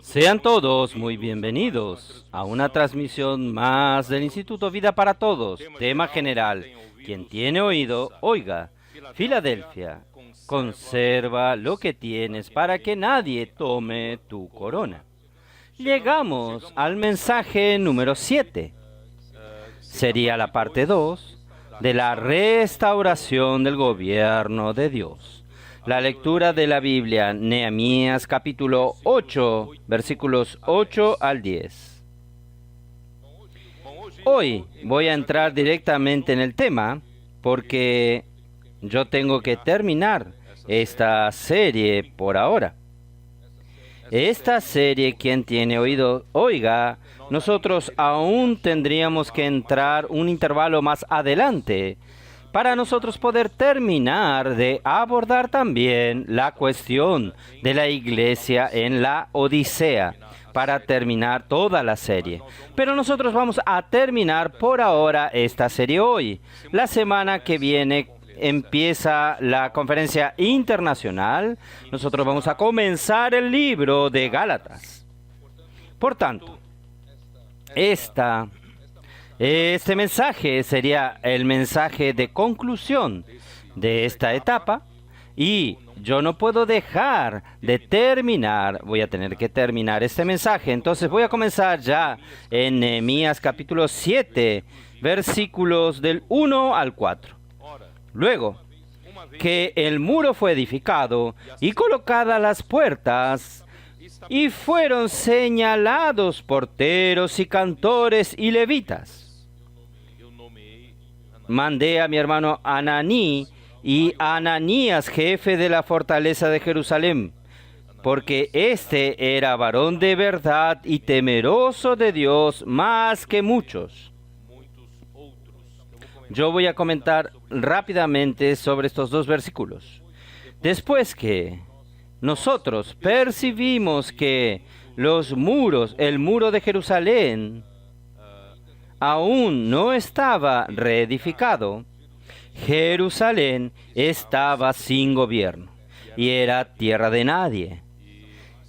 Sean todos muy bienvenidos a una transmisión más del Instituto Vida para Todos. Tema general: quien tiene oído, oiga. Filadelfia, conserva lo que tienes para que nadie tome tu corona. Llegamos al mensaje número 7. Sería la parte 2 de la restauración del gobierno de Dios. La lectura de la Biblia, Nehemías capítulo 8, versículos 8 al 10. Hoy voy a entrar directamente en el tema porque yo tengo que terminar esta serie por ahora. Esta serie, quien tiene oído, oiga, nosotros aún tendríamos que entrar un intervalo más adelante para nosotros poder terminar de abordar también la cuestión de la iglesia en la Odisea, para terminar toda la serie. Pero nosotros vamos a terminar por ahora esta serie hoy. La semana que viene empieza la conferencia internacional. Nosotros vamos a comenzar el libro de Gálatas. Por tanto, este mensaje sería el mensaje de conclusión de esta etapa, y yo no puedo dejar de terminar, voy a tener que terminar este mensaje. Entonces voy a comenzar ya en Nehemías capítulo 7, versículos del 1 al 4. Luego que el muro fue edificado y colocadas las puertas, y fueron señalados porteros y cantores y levitas, mandé a mi hermano Ananí y a Ananías, jefe de la fortaleza de Jerusalén, porque éste era varón de verdad y temeroso de Dios más que muchos. Yo voy a comentar rápidamente sobre estos dos versículos. Después que nosotros percibimos que el muro de Jerusalén, aún no estaba reedificado, Jerusalén estaba sin gobierno y era tierra de nadie.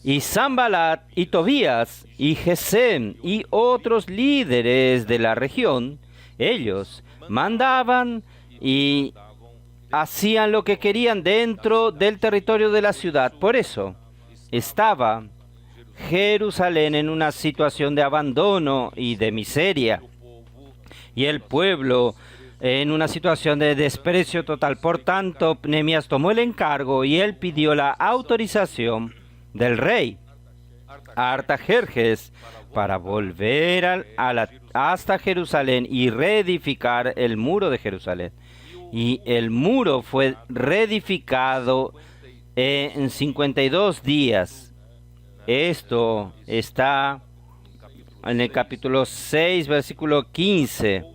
Y Sanbalat y Tobías y Gesem y otros líderes de la región, ellos mandaban y hacían lo que querían dentro del territorio de la ciudad. Por eso estaba Jerusalén en una situación de abandono y de miseria, y el pueblo en una situación de desprecio total. Por tanto, Nehemías tomó el encargo y él pidió la autorización del rey Artajerjes para volver hasta Jerusalén y reedificar el muro de Jerusalén. Y el muro fue reedificado en 52 días. Esto está en el capítulo 6, versículo 15.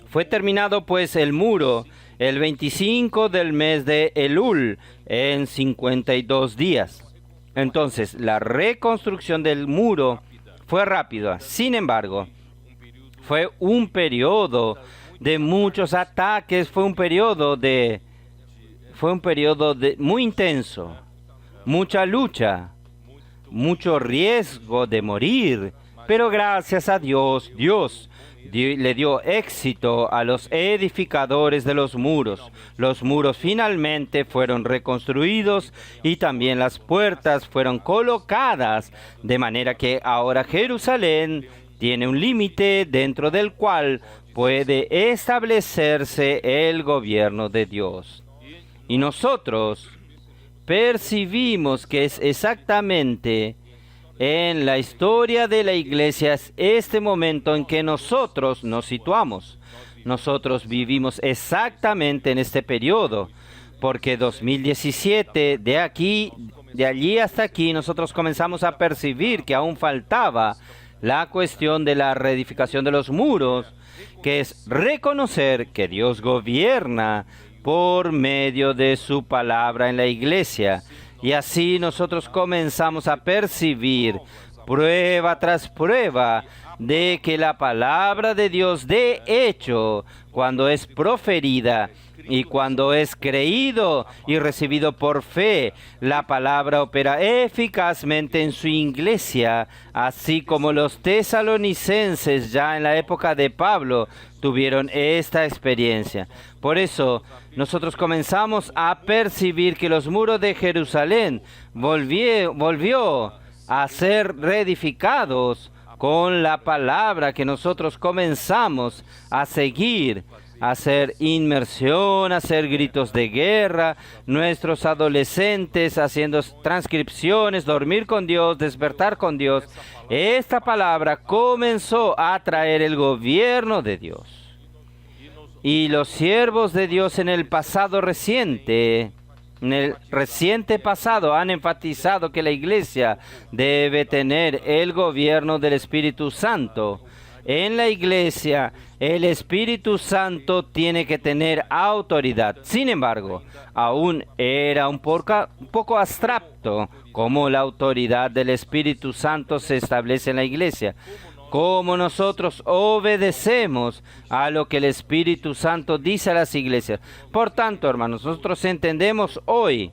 Fue terminado pues el muro el 25 del mes de Elul en 52 días. Entonces, la reconstrucción del muro fue rápida. Sin embargo, fue un periodo de muchos ataques, fue un periodo muy intenso, mucha lucha, mucho riesgo de morir, pero gracias a Dios, Dios le dio éxito a los edificadores de los muros. Los muros finalmente fueron reconstruidos y también las puertas fueron colocadas, de manera que ahora Jerusalén tiene un límite dentro del cual puede establecerse el gobierno de Dios. Y nosotros percibimos que es exactamente en la historia de la iglesia este momento en que nosotros nos situamos. Nosotros vivimos exactamente en este periodo, porque 2017, de allí hasta aquí, nosotros comenzamos a percibir que aún faltaba la cuestión de la reedificación de los muros, que es reconocer que Dios gobierna por medio de su palabra en la iglesia. Y así nosotros comenzamos a percibir prueba tras prueba de que la palabra de Dios, de hecho, cuando es proferida y cuando es creído y recibido por fe, la palabra opera eficazmente en su iglesia, así como los tesalonicenses ya en la época de Pablo tuvieron esta experiencia. Por eso, nosotros comenzamos a percibir que los muros de Jerusalén volvió a ser reedificados con la palabra que nosotros comenzamos a seguir, a hacer inmersión, a hacer gritos de guerra, nuestros adolescentes haciendo transcripciones, dormir con Dios, despertar con Dios. Esta palabra comenzó a traer el gobierno de Dios. Y los siervos de Dios en el pasado reciente, en el reciente pasado, han enfatizado que la iglesia debe tener el gobierno del Espíritu Santo. En la iglesia, el Espíritu Santo tiene que tener autoridad. Sin embargo, aún era un poco abstracto cómo la autoridad del Espíritu Santo se establece en la iglesia. Cómo nosotros obedecemos a lo que el Espíritu Santo dice a las iglesias. Por tanto, hermanos, nosotros entendemos hoy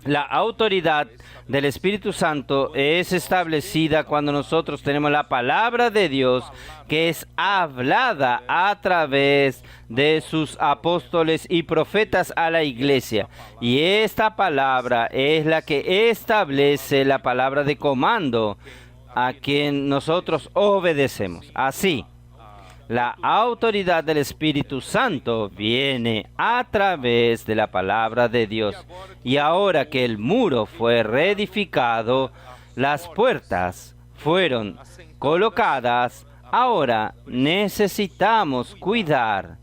la autoridad del Espíritu Santo es establecida cuando nosotros tenemos la palabra de Dios que es hablada a través de sus apóstoles y profetas a la iglesia. Y esta palabra es la que establece la palabra de comando a quien nosotros obedecemos. Así, la autoridad del Espíritu Santo viene a través de la palabra de Dios. Y ahora que el muro fue reedificado, las puertas fueron colocadas, ahora necesitamos cuidar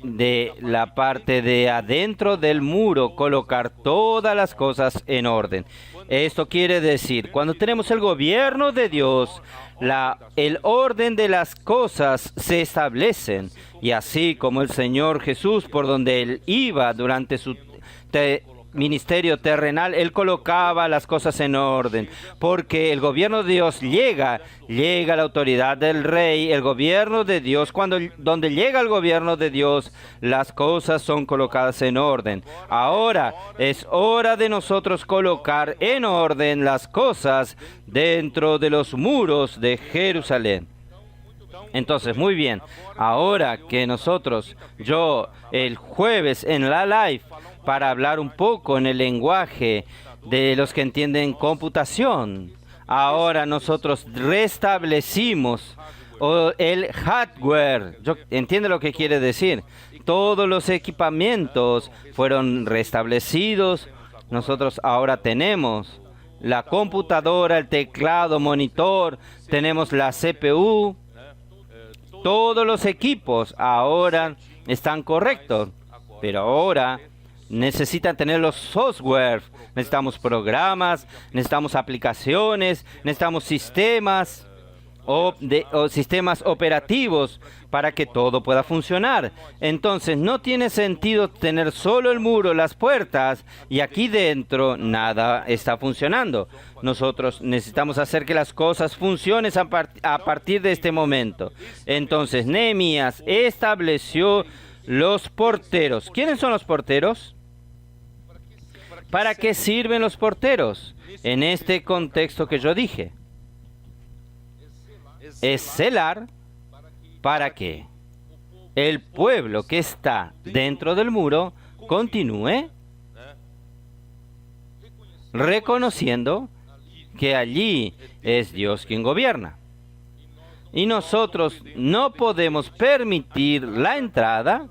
de la parte de adentro del muro, colocar todas las cosas en orden. Esto quiere decir, cuando tenemos el gobierno de Dios, el orden de las cosas se establecen. Y así como el Señor Jesús, por donde Él iba durante su ministerio terrenal, Él colocaba las cosas en orden, porque el gobierno de Dios llega la autoridad del Rey, el gobierno de Dios, donde llega el gobierno de Dios, las cosas son colocadas en orden. Ahora es hora de nosotros colocar en orden las cosas dentro de los muros de Jerusalén. Entonces, muy bien, ahora que yo el jueves en la live, para hablar un poco en el lenguaje de los que entienden computación, ahora nosotros restablecimos el hardware. ¿Entiende lo que quiere decir? Todos los equipamientos fueron restablecidos. Nosotros ahora tenemos la computadora, el teclado, monitor, tenemos la CPU. Todos los equipos ahora están correctos, pero ahora necesitan tener los software. Necesitamos programas, necesitamos aplicaciones, necesitamos sistemas o sistemas operativos para que todo pueda funcionar. Entonces no tiene sentido tener solo el muro, las puertas, y aquí dentro nada está funcionando. Nosotros necesitamos hacer que las cosas funcionen a partir de este momento. Entonces Nehemías estableció los porteros. ¿Quiénes son los porteros? ¿Para qué sirven los porteros? En este contexto que yo dije. Es celar para que el pueblo que está dentro del muro continúe reconociendo que allí es Dios quien gobierna. Y nosotros no podemos permitir la entrada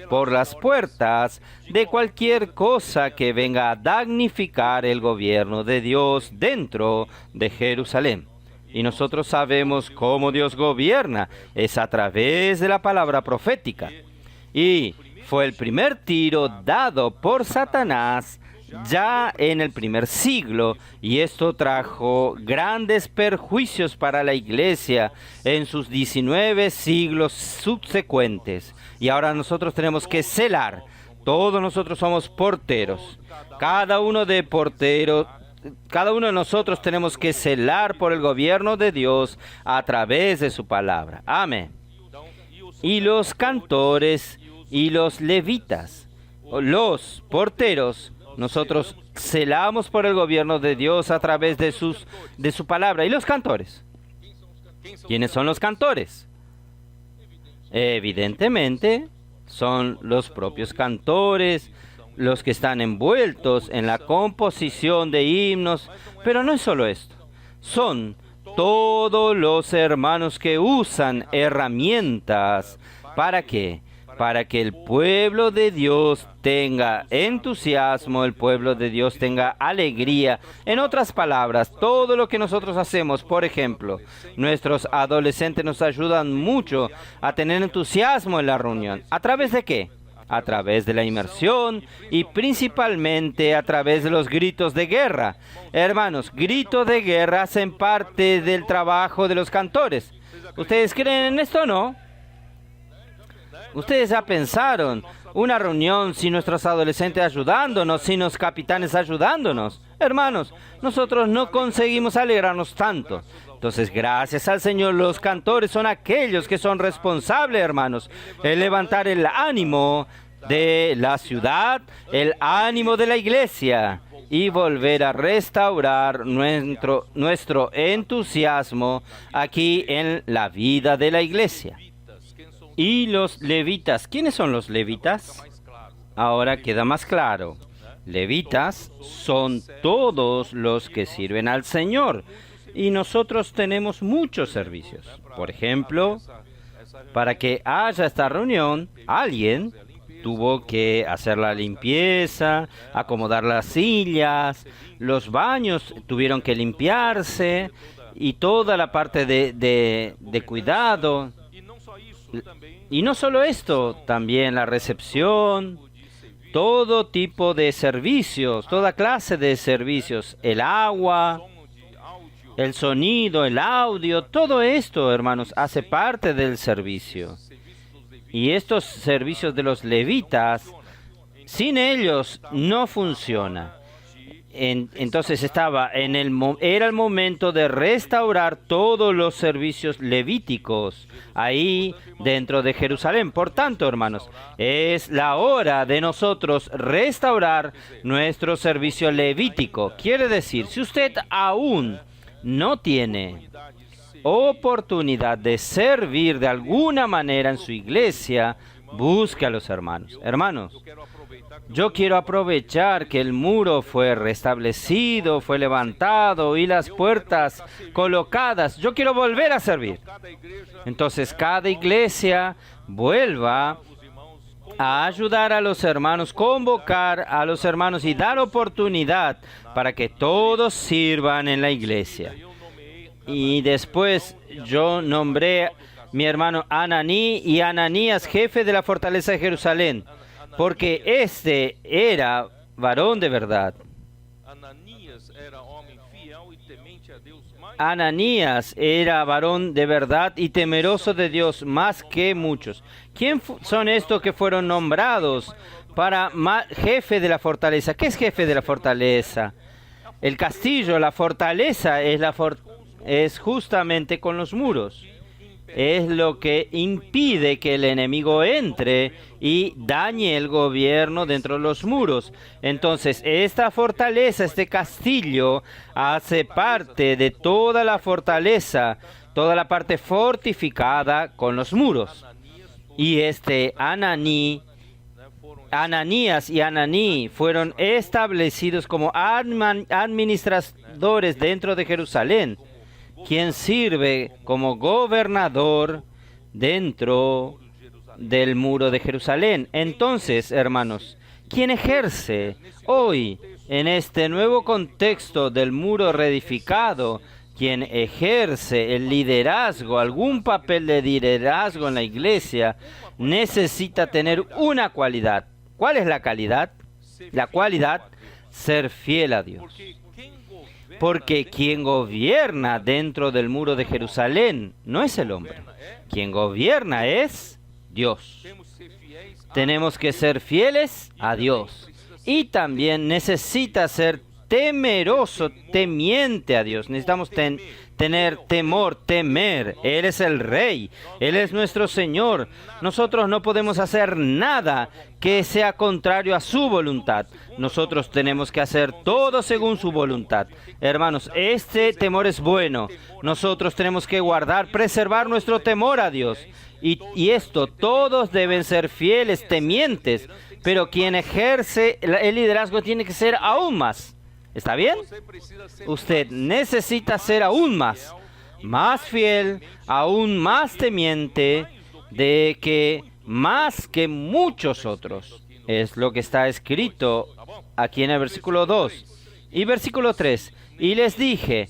por las puertas de cualquier cosa que venga a damnificar el gobierno de Dios dentro de Jerusalén. Y nosotros sabemos cómo Dios gobierna, es a través de la palabra profética. Y fue el primer tiro dado por Satanás ya en el primer siglo, y esto trajo grandes perjuicios para la iglesia en sus 19 siglos subsecuentes. Y ahora nosotros tenemos que celar. Todos nosotros somos porteros. Cada uno de porteros cada uno de nosotros tenemos que celar por el gobierno de Dios a través de su palabra. Amén. Y los cantores y los levitas, los porteros, nosotros celamos por el gobierno de Dios a través de su palabra. ¿Y los cantores? ¿Quiénes son los cantores? Evidentemente, son los propios cantores, los que están envueltos en la composición de himnos. Pero no es solo esto. Son todos los hermanos que usan herramientas. ¿Para qué? Para que el pueblo de Dios tenga entusiasmo, el pueblo de Dios tenga alegría. En otras palabras, todo lo que nosotros hacemos, por ejemplo, nuestros adolescentes nos ayudan mucho a tener entusiasmo en la reunión. ¿A través de qué? A través de la inmersión y principalmente a través de los gritos de guerra. Hermanos, gritos de guerra hacen parte del trabajo de los cantores. ¿Ustedes creen en esto o no? Ustedes ya pensaron, una reunión sin nuestros adolescentes ayudándonos, sin los capitanes ayudándonos. Hermanos, nosotros no conseguimos alegrarnos tanto. Entonces, gracias al Señor, los cantores son aquellos que son responsables, hermanos, en levantar el ánimo de la ciudad, el ánimo de la iglesia y volver a restaurar nuestro entusiasmo aquí en la vida de la iglesia. Y los levitas, ¿quiénes son los levitas? Ahora queda más claro. Levitas son todos los que sirven al Señor. Y nosotros tenemos muchos servicios. Por ejemplo, para que haya esta reunión, alguien tuvo que hacer la limpieza, acomodar las sillas, los baños tuvieron que limpiarse y toda la parte de cuidado. Y no solo esto, también la recepción, todo tipo de servicios, toda clase de servicios, el agua, el sonido, el audio, todo esto, hermanos, hace parte del servicio. Y estos servicios de los levitas, sin ellos no funciona. Entonces era el momento de restaurar todos los servicios levíticos ahí dentro de Jerusalén. Por tanto, hermanos, es la hora de nosotros restaurar nuestro servicio levítico. Quiere decir, si usted aún no tiene oportunidad de servir de alguna manera en su iglesia, busque a los hermanos. Hermanos, yo quiero aprovechar que el muro fue restablecido, fue levantado y las puertas colocadas. Yo quiero volver a servir. Entonces, cada iglesia vuelva a ayudar a los hermanos, convocar a los hermanos y dar oportunidad para que todos sirvan en la iglesia. Y después yo nombré a mi hermano Ananí y Ananías jefe de la fortaleza de Jerusalén, porque este era varón de verdad. Ananías era varón de verdad y temeroso de Dios más que muchos. ¿Quién son estos que fueron nombrados para jefe de la fortaleza? ¿Qué es jefe de la fortaleza? El castillo, la fortaleza es justamente con los muros. Es lo que impide que el enemigo entre y dañe el gobierno dentro de los muros. Entonces, esta fortaleza, este castillo, hace parte de toda la fortaleza, toda la parte fortificada con los muros. Y Ananías y Ananí fueron establecidos como administradores dentro de Jerusalén, quien sirve como gobernador dentro del muro de Jerusalén. Entonces, hermanos, ¿quién ejerce hoy en este nuevo contexto del muro reedificado? Quien ejerce el liderazgo, algún papel de liderazgo en la iglesia, necesita tener una cualidad. ¿Cuál es la calidad? La cualidad, ser fiel a Dios. Porque quien gobierna dentro del muro de Jerusalén no es el hombre. Quien gobierna es Dios. Tenemos que ser fieles a Dios. Y también necesita ser temeroso, temiente a Dios. Necesitamos tener temor, temer. Él es el Rey, Él es nuestro Señor. Nosotros no podemos hacer nada que sea contrario a su voluntad. Nosotros tenemos que hacer todo según su voluntad. Hermanos, este temor es bueno. Nosotros tenemos que guardar, preservar nuestro temor a Dios. Y esto, todos deben ser fieles, temientes, pero quien ejerce el liderazgo tiene que ser aún más. ¿Está bien? Usted necesita ser aún más fiel, aún más temiente, más que muchos otros. Es lo que está escrito aquí en el versículo 2 y versículo 3. Y les dije,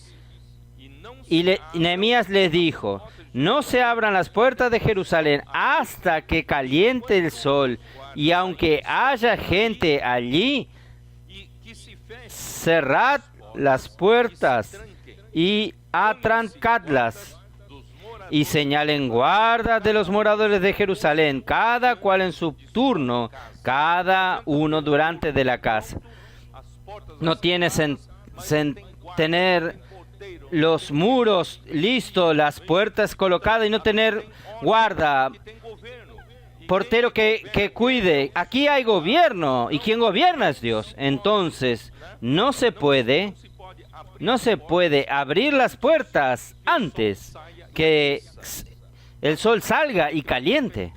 Nehemías les dijo, no se abran las puertas de Jerusalén hasta que caliente el sol, y aunque haya gente allí, cerrad las puertas y atrancadlas, y señalen guardas de los moradores de Jerusalén, cada cual en su turno, cada uno durante de la casa. No tiene tener los muros listos, las puertas colocadas y no tener guarda, portero que cuide. Aquí hay gobierno y quien gobierna es Dios. Entonces no se puede abrir las puertas antes que el sol salga y caliente.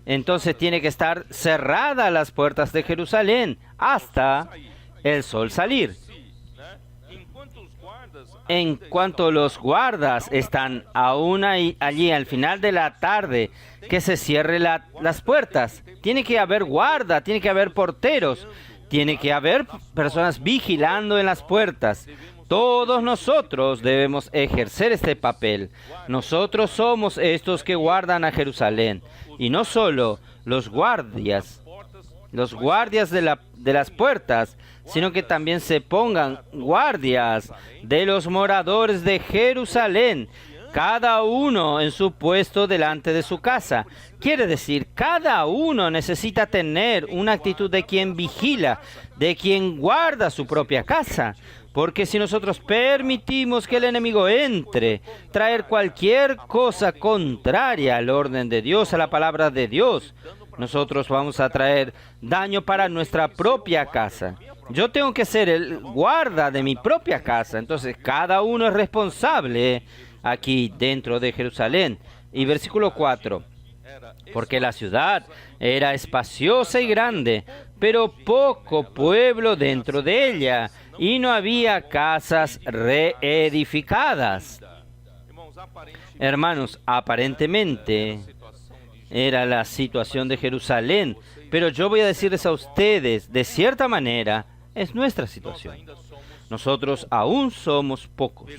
Entonces tiene que estar cerradas las puertas de Jerusalén hasta el sol salir. En cuanto los guardas están aún allí al final de la tarde, que se cierren las puertas. Tiene que haber guarda, tiene que haber porteros, tiene que haber personas vigilando en las puertas. Todos nosotros debemos ejercer este papel. Nosotros somos estos que guardan a Jerusalén. Y no solo los guardias de las puertas, sino que también se pongan guardias de los moradores de Jerusalén, cada uno en su puesto delante de su casa. Quiere decir, cada uno necesita tener una actitud de quien vigila, de quien guarda su propia casa. Porque si nosotros permitimos que el enemigo entre, traer cualquier cosa contraria al orden de Dios, a la palabra de Dios, nosotros vamos a traer daño para nuestra propia casa. Yo tengo que ser el guarda de mi propia casa. Entonces, cada uno es responsable aquí dentro de Jerusalén. Y versículo 4. Porque la ciudad era espaciosa y grande, pero poco pueblo dentro de ella, y no había casas reedificadas. Hermanos, aparentemente era la situación de Jerusalén, pero yo voy a decirles a ustedes, de cierta manera, es nuestra situación. Nosotros aún somos pocos.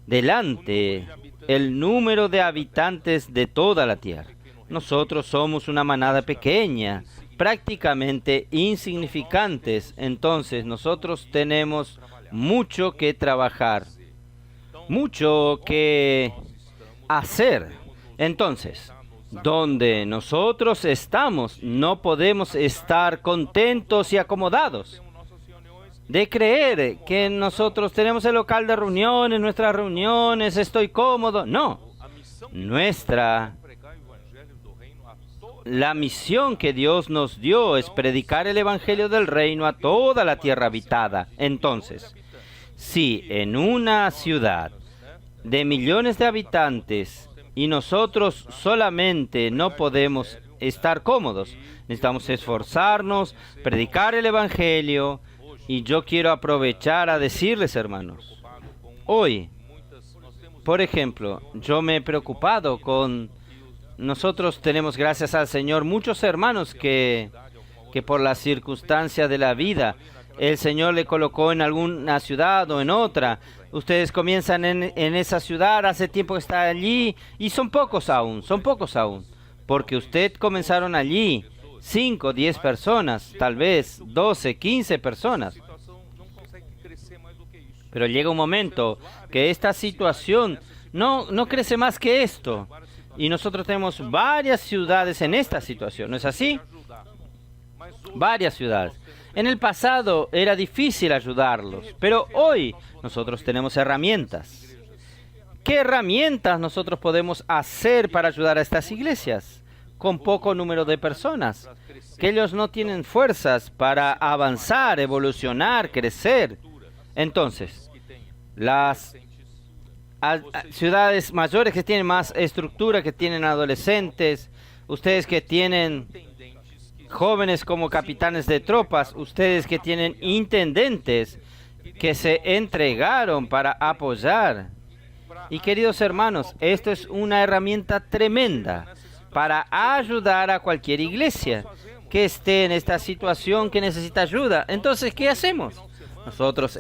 Delante el número de habitantes de toda la tierra. Nosotros somos una manada pequeña, prácticamente insignificantes. Entonces nosotros tenemos mucho que trabajar, mucho que hacer. Entonces, donde nosotros estamos, no podemos estar contentos y acomodados. De creer que nosotros tenemos el local de reuniones, nuestras reuniones, estoy cómodo. No. La misión que Dios nos dio es predicar el evangelio del reino a toda la tierra habitada. Entonces, si en una ciudad de millones de habitantes y nosotros solamente no podemos estar cómodos, necesitamos esforzarnos, predicar el evangelio. Y yo quiero aprovechar a decirles, hermanos, hoy, por ejemplo, yo me he preocupado con... Nosotros tenemos, gracias al Señor, muchos hermanos que por las circunstancias de la vida, el Señor le colocó en alguna ciudad o en otra. Ustedes comienzan en esa ciudad, hace tiempo que está allí, y son pocos aún, porque ustedes comenzaron allí. 5, 10 personas, tal vez 12, 15 personas. Pero llega un momento que esta situación no crece más que esto. Y nosotros tenemos varias ciudades en esta situación, ¿no es así? Varias ciudades. En el pasado era difícil ayudarlos, pero hoy nosotros tenemos herramientas. ¿Qué herramientas nosotros podemos hacer para ayudar a estas iglesias? Con poco número de personas, que ellos no tienen fuerzas para avanzar, evolucionar, crecer. Entonces, las ciudades mayores que tienen más estructura, que tienen adolescentes, ustedes que tienen jóvenes como capitanes de tropas, ustedes que tienen intendentes que se entregaron para apoyar. Y queridos hermanos, esto es una herramienta tremenda para ayudar a cualquier iglesia que esté en esta situación, que necesita ayuda. Entonces, ¿qué hacemos? Nosotros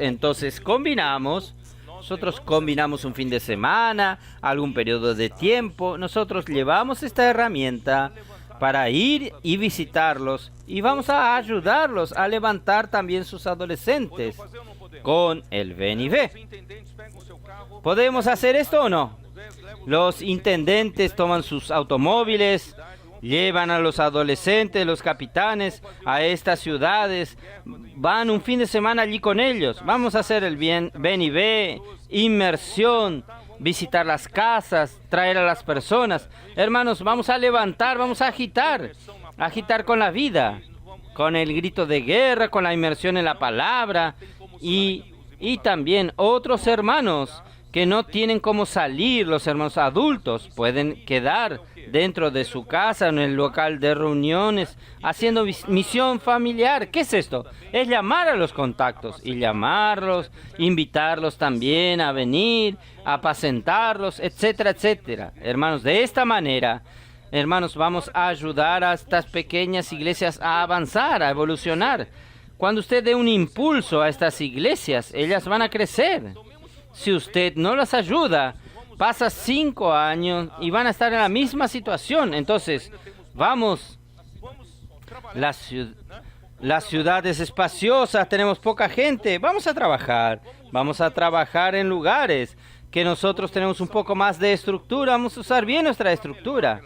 combinamos un fin de semana, algún periodo de tiempo. Nosotros llevamos esta herramienta para ir y visitarlos y vamos a ayudarlos a levantar también sus adolescentes con el Ven y Ve. ¿Podemos hacer esto o no? Los intendentes toman sus automóviles, llevan a los adolescentes, los capitanes, a estas ciudades, van un fin de semana allí con ellos. Vamos a hacer el Ven y Ve, inmersión, visitar las casas, traer a las personas. Hermanos, vamos a levantar, vamos a agitar con la vida, con el grito de guerra, con la inmersión en la palabra y también otros hermanos que no tienen cómo salir, los hermanos adultos pueden quedar dentro de su casa, en el local de reuniones, haciendo misión familiar. ¿Qué es esto? Es llamar a los contactos y llamarlos, invitarlos también a venir, apacentarlos, etcétera, etcétera. Hermanos, de esta manera, hermanos, vamos a ayudar a estas pequeñas iglesias a avanzar, a evolucionar. Cuando usted dé un impulso a estas iglesias, ellas van a crecer. Si usted no las ayuda, pasa 5 años y van a estar en la misma situación. Entonces, vamos, las ciudades espaciosas, tenemos poca gente, vamos a trabajar en lugares que nosotros tenemos un poco más de estructura, vamos a usar bien nuestra estructura.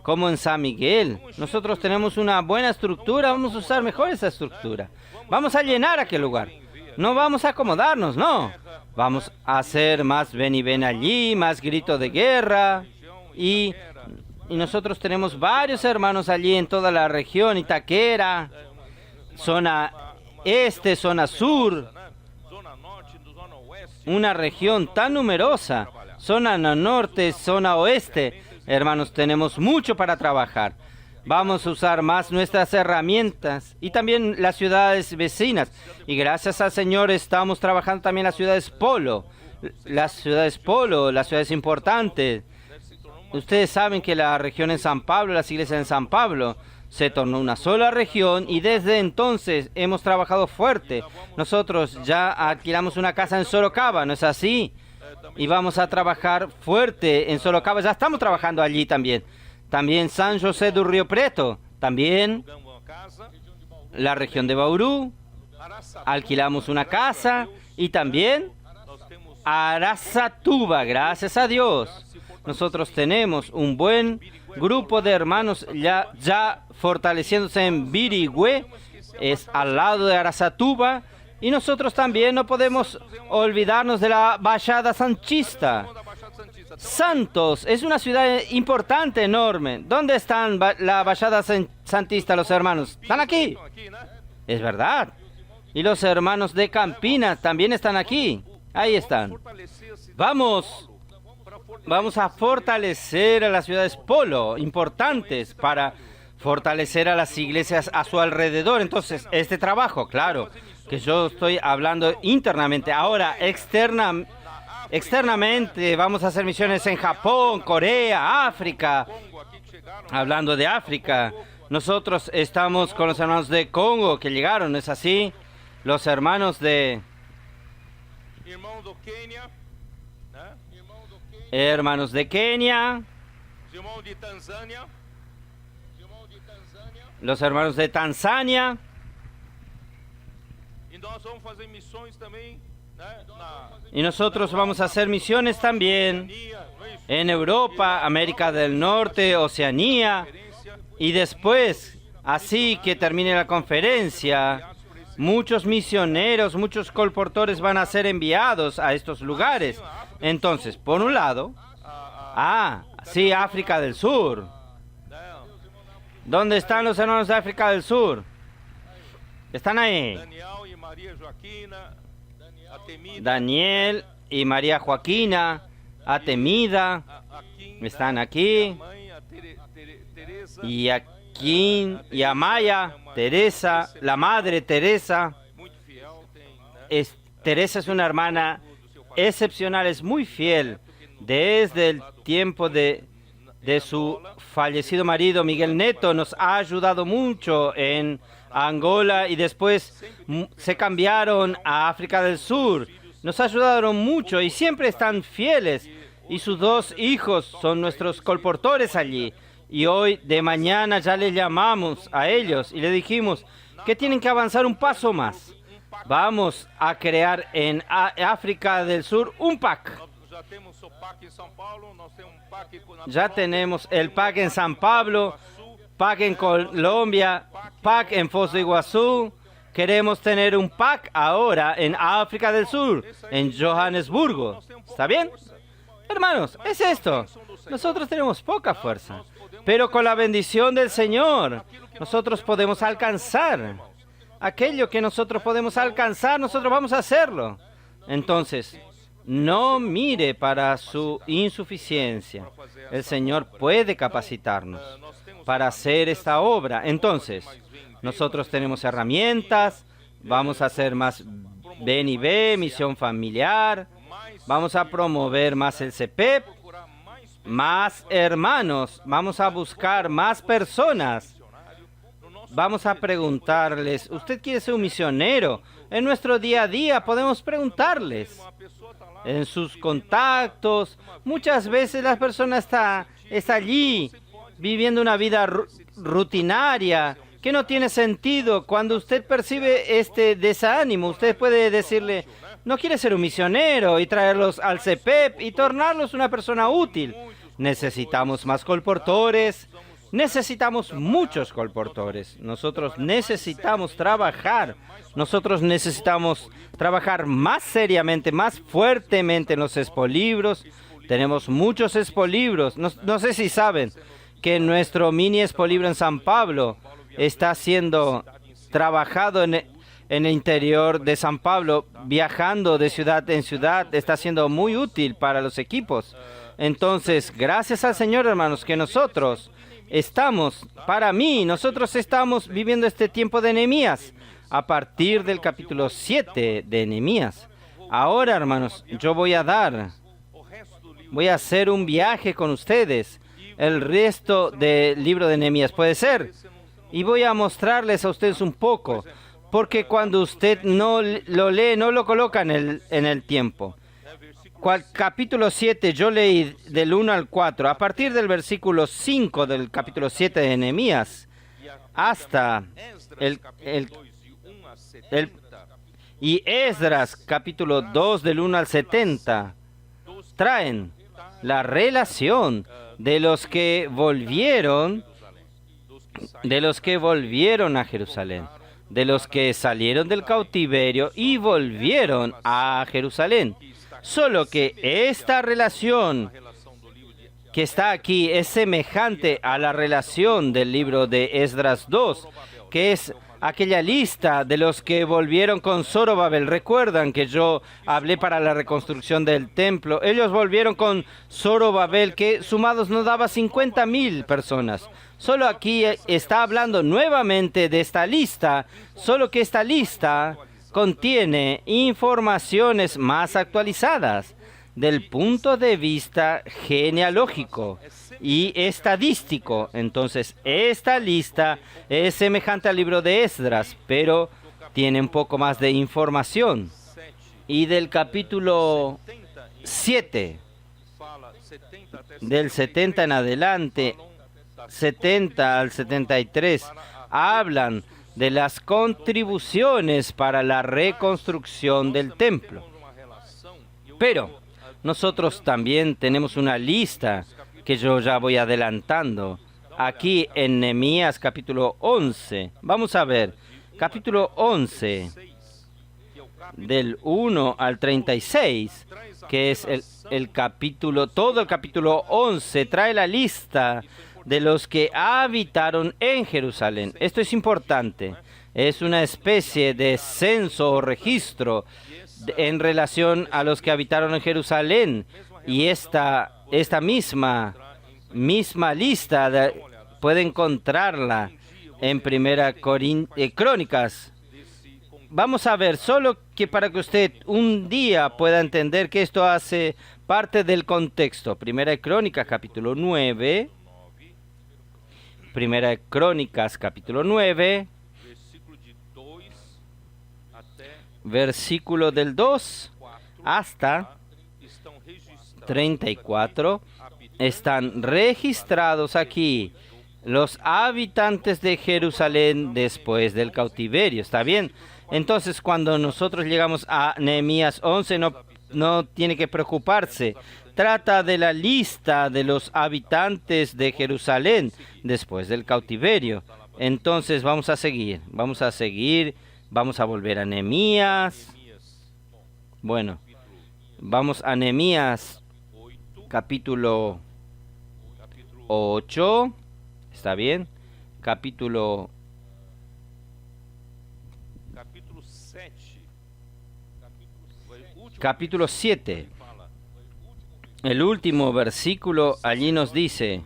Como en San Miguel, nosotros tenemos una buena estructura, vamos a usar mejor esa estructura. Vamos a llenar aquel lugar. No vamos a acomodarnos, no. Vamos a hacer más ven y ven allí, más grito de guerra. Y nosotros tenemos varios hermanos allí en toda la región, Itaquera, zona este, zona sur. Una región tan numerosa, zona norte, zona oeste. Hermanos, tenemos mucho para trabajar. Vamos a usar más nuestras herramientas y también las ciudades vecinas. Y gracias al Señor estamos trabajando también las ciudades polo. Las ciudades importantes. Ustedes saben que la región en San Pablo, las iglesias en San Pablo, se tornó una sola región y desde entonces hemos trabajado fuerte. Nosotros ya alquilamos una casa en Sorocaba, ¿no es así? Y vamos a trabajar fuerte en Sorocaba. Ya estamos trabajando allí también. También San José do Río Preto. También la región de Bauru. Alquilamos una casa. Y también Araçatuba. Gracias a Dios. Nosotros tenemos un buen grupo de hermanos ya fortaleciéndose en Birigüe. Es al lado de Araçatuba. Y nosotros también no podemos olvidarnos de la Baixada Santista. Santos es una ciudad importante, enorme. ¿Dónde están la Baixada Santista, los hermanos? ¿Están aquí? Es verdad. Y los hermanos de Campinas también están aquí. Ahí están. Vamos a fortalecer a las ciudades polo, importantes, para fortalecer a las iglesias a su alrededor. Entonces, este trabajo, claro, que yo estoy hablando internamente. Ahora, externamente, vamos a hacer misiones en Japón, Corea, África. Hablando de África, nosotros estamos con los hermanos de Congo que llegaron, ¿no es así? Los hermanos de... Hermanos de Kenia. Los hermanos de Tanzania. Y nosotros vamos a hacer misiones también en Europa, América del Norte, Oceanía. Y después, así que termine la conferencia, Muchos misioneros, muchos colportores van a ser enviados a estos lugares. Entonces, por un lado, sí, África del Sur. ¿Dónde están los hermanos de África del Sur? Están ahí. Daniel y María Joaquina, Atemida, están aquí. Y aquí, y Amaya, Teresa, la madre Teresa. Teresa es una hermana excepcional, es muy fiel. Desde el tiempo de su fallecido marido, Miguel Neto, nos ha ayudado mucho en Angola y después se cambiaron a África del Sur. Nos ayudaron mucho y siempre están fieles. Y sus 2 hijos son nuestros colportores allí. Y hoy de mañana ya le llamamos a ellos y le dijimos que tienen que avanzar un paso más. Vamos a crear en África del Sur un PAC. Ya tenemos el PAC en San Pablo, PAC en Colombia, PAC en Foz de Iguazú. Queremos tener un PAC ahora en África del Sur, en Johannesburgo. ¿Está bien? Hermanos, es esto. Nosotros tenemos poca fuerza, pero con la bendición del Señor, nosotros podemos alcanzar. Aquello que nosotros podemos alcanzar, nosotros vamos a hacerlo. Entonces, no mire para su insuficiencia. El Señor puede capacitarnos para hacer esta obra. Entonces, nosotros tenemos herramientas, vamos a hacer más BNB, misión familiar, vamos a promover más el CEPEP, más hermanos, vamos a buscar más personas. Vamos a preguntarles, ¿usted quiere ser un misionero? En nuestro día a día podemos preguntarles. En sus contactos, muchas veces la persona está allí viviendo una vida rutinaria que no tiene sentido. Cuando usted percibe este desánimo, usted puede decirle, no quiere ser un misionero y traerlos al CEPEP y tornarlos una persona útil. Necesitamos más colportores. Necesitamos muchos colportores. Nosotros necesitamos trabajar. Nosotros necesitamos trabajar más seriamente, más fuertemente en los expolibros. Tenemos muchos expolibros. No sé si saben que nuestro mini expolibro en San Pablo está siendo trabajado en el interior de San Pablo, viajando de ciudad en ciudad. Está siendo muy útil para los equipos. Entonces, gracias al Señor, hermanos, que nosotros estamos viviendo este tiempo de Nehemías a partir del capítulo 7 de Nehemías. Ahora, hermanos, yo voy a hacer un viaje con ustedes. El resto del libro de Nehemías puede ser. Y voy a mostrarles a ustedes un poco, porque cuando usted no lo lee, no lo coloca en el tiempo. Capítulo 7, yo leí del 1 al 4, a partir del versículo 5 del capítulo 7 de Nehemías, hasta y Esdras, capítulo 2, del 1 al 70, traen la relación de los que volvieron a Jerusalén, de los que salieron del cautiverio y volvieron a Jerusalén. Solo que esta relación que está aquí es semejante a la relación del libro de Esdras 2, que es aquella lista de los que volvieron con Zorobabel. Recuerdan que yo hablé para la reconstrucción del templo. Ellos volvieron con Zorobabel, que sumados no daba 50,000 personas. Solo aquí está hablando nuevamente de esta lista, solo que esta lista contiene informaciones más actualizadas del punto de vista genealógico y estadístico. Entonces, esta lista es semejante al libro de Esdras, pero tiene un poco más de información. Y del capítulo 7, del 70 en adelante, 70 al 73, hablan de las contribuciones para la reconstrucción del templo. Pero nosotros también tenemos una lista que yo ya voy adelantando. Aquí en Nehemías capítulo 11, vamos a ver capítulo 11, del 1 al 36, que es el capítulo, todo el capítulo 11, trae la lista de los que habitaron en Jerusalén. Esto es importante. Es una especie de censo o registro en relación a los que habitaron en Jerusalén. Y esta misma lista puede encontrarla en Primera Crónicas. Vamos a ver, solo que para que usted un día pueda entender que esto hace parte del contexto. Primera Crónicas, capítulo 9. Primera Crónicas, capítulo 9. Versículo del 2 hasta 34. Están registrados aquí los habitantes de Jerusalén después del cautiverio. ¿Está bien? Entonces, cuando nosotros llegamos a Nehemías 11, no tiene que preocuparse. Trata de la lista de los habitantes de Jerusalén después del cautiverio. Entonces, vamos a seguir. Vamos a volver a Nehemías. Bueno, vamos a Nehemías capítulo 8. ¿Está bien? Capítulo 7. El último versículo allí nos dice: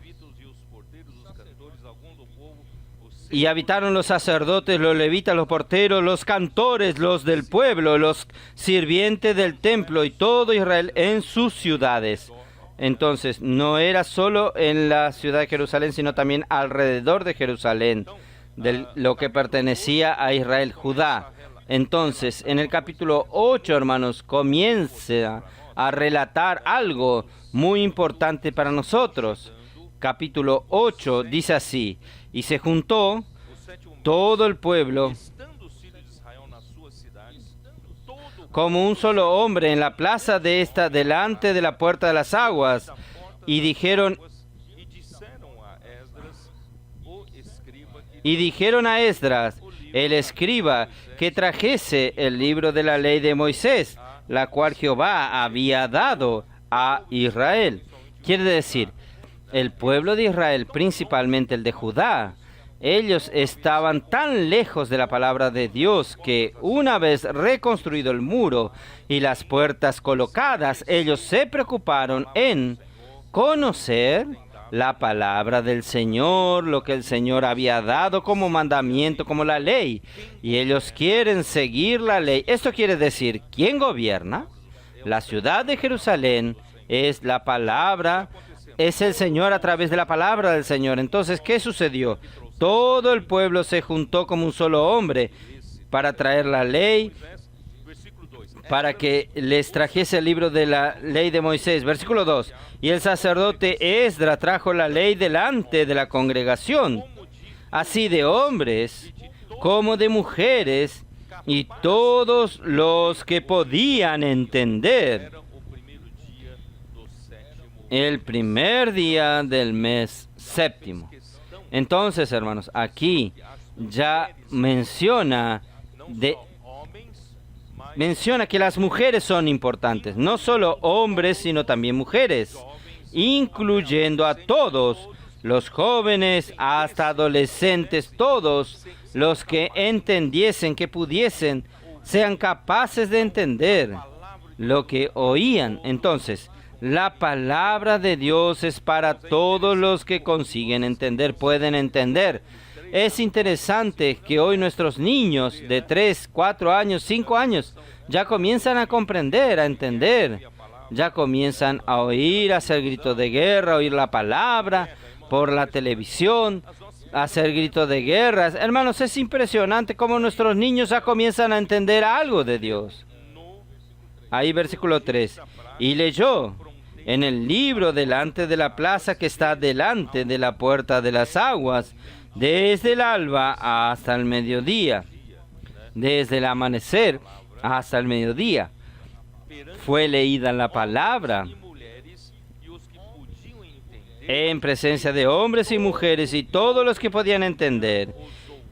y habitaron los sacerdotes, los levitas, los porteros, los cantores, los del pueblo, los sirvientes del templo y todo Israel en sus ciudades. Entonces, no era solo en la ciudad de Jerusalén, sino también alrededor de Jerusalén, de lo que pertenecía a Israel, Judá. Entonces, en el capítulo 8, hermanos, comienza a relatar algo muy importante para nosotros. Capítulo 8 dice así: y se juntó todo el pueblo como un solo hombre en la plaza de esta, delante de la puerta de las aguas, y dijeron a Esdras, el escriba, que trajese el libro de la ley de Moisés, la cual Jehová había dado a Israel. Quiere decir, el pueblo de Israel, principalmente el de Judá, ellos estaban tan lejos de la palabra de Dios que una vez reconstruido el muro y las puertas colocadas, ellos se preocuparon en conocer la palabra del Señor, lo que el Señor había dado como mandamiento, como la ley. Y ellos quieren seguir la ley. Esto quiere decir, ¿quién gobierna? La ciudad de Jerusalén es la palabra, es el Señor a través de la palabra del Señor. Entonces, ¿qué sucedió? Todo el pueblo se juntó como un solo hombre para traer la ley, para que les trajese el libro de la ley de Moisés. Versículo 2. Y el sacerdote Esdras trajo la ley delante de la congregación, así de hombres como de mujeres, y todos los que podían entender. El primer día del mes séptimo. Entonces, hermanos, aquí ya menciona que las mujeres son importantes, no solo hombres, sino también mujeres, incluyendo a todos, los jóvenes hasta adolescentes, todos los que entendiesen, que pudiesen, sean capaces de entender lo que oían. Entonces, la palabra de Dios es para todos los que consiguen entender, pueden entender. Es interesante que hoy nuestros niños de 3, 4 años, 5 años, ya comienzan a comprender, a entender. Ya comienzan a oír, a hacer gritos de guerra, a oír la palabra por la televisión, a hacer gritos de guerra. Hermanos, es impresionante cómo nuestros niños ya comienzan a entender algo de Dios. Ahí versículo 3. Y leyó en el libro delante de la plaza que está delante de la puerta de las aguas, desde el alba hasta el mediodía, desde el amanecer hasta el mediodía. Fue leída la palabra en presencia de hombres y mujeres y todos los que podían entender.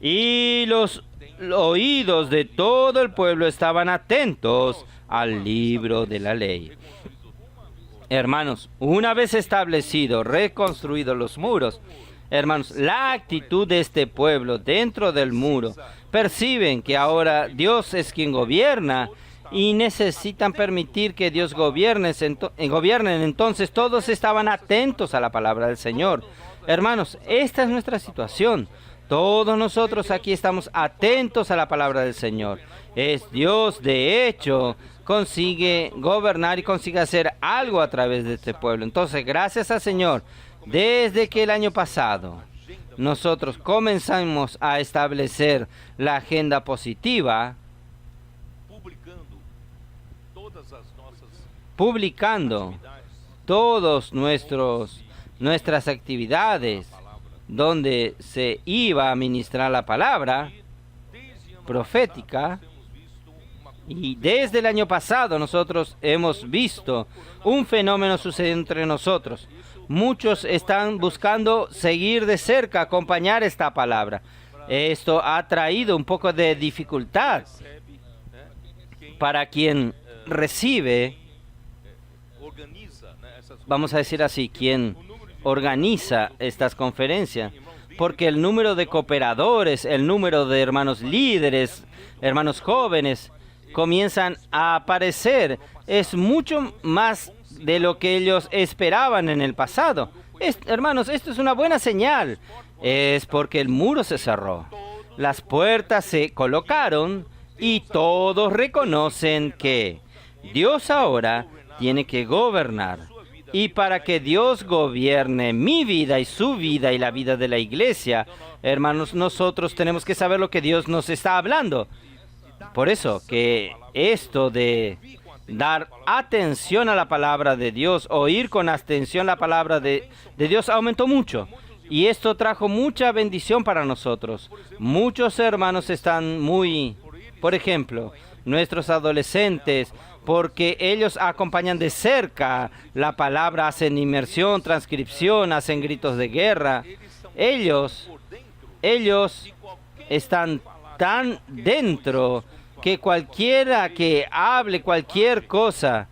Y los oídos de todo el pueblo estaban atentos al libro de la ley. Hermanos, una vez establecido, reconstruidos los muros, hermanos, la actitud de este pueblo dentro del muro, perciben que ahora Dios es quien gobierna y necesitan permitir que Dios gobierne. Entonces todos estaban atentos a la palabra del Señor. Hermanos, esta es nuestra situación. Todos nosotros aquí estamos atentos a la palabra del Señor. Es Dios, de hecho, consigue gobernar y consigue hacer algo a través de este pueblo. Entonces, gracias al Señor, desde que el año pasado nosotros comenzamos a establecer la agenda positiva, publicando todas nuestras actividades donde se iba a ministrar la palabra profética. Y desde el año pasado nosotros hemos visto un fenómeno suceder entre nosotros. Muchos están buscando seguir de cerca, acompañar esta palabra. Esto ha traído un poco de dificultad para quien recibe, vamos a decir así, quien organiza estas conferencias, porque el número de cooperadores, el número de hermanos líderes, hermanos jóvenes, comienzan a aparecer. Es mucho más de lo que ellos esperaban en el pasado. Hermanos, esto es una buena señal. Es porque el muro se cerró. Las puertas se colocaron y todos reconocen que Dios ahora tiene que gobernar. Y para que Dios gobierne mi vida y su vida y la vida de la iglesia, hermanos, nosotros tenemos que saber lo que Dios nos está hablando. Por eso que esto de dar atención a la palabra de Dios, oír con atención la palabra de Dios aumentó mucho. Y esto trajo mucha bendición para nosotros. Muchos hermanos están por ejemplo, nuestros adolescentes, porque ellos acompañan de cerca la palabra, hacen inmersión, transcripción, hacen gritos de guerra. Ellos están tan dentro que cualquiera que hable cualquier cosa,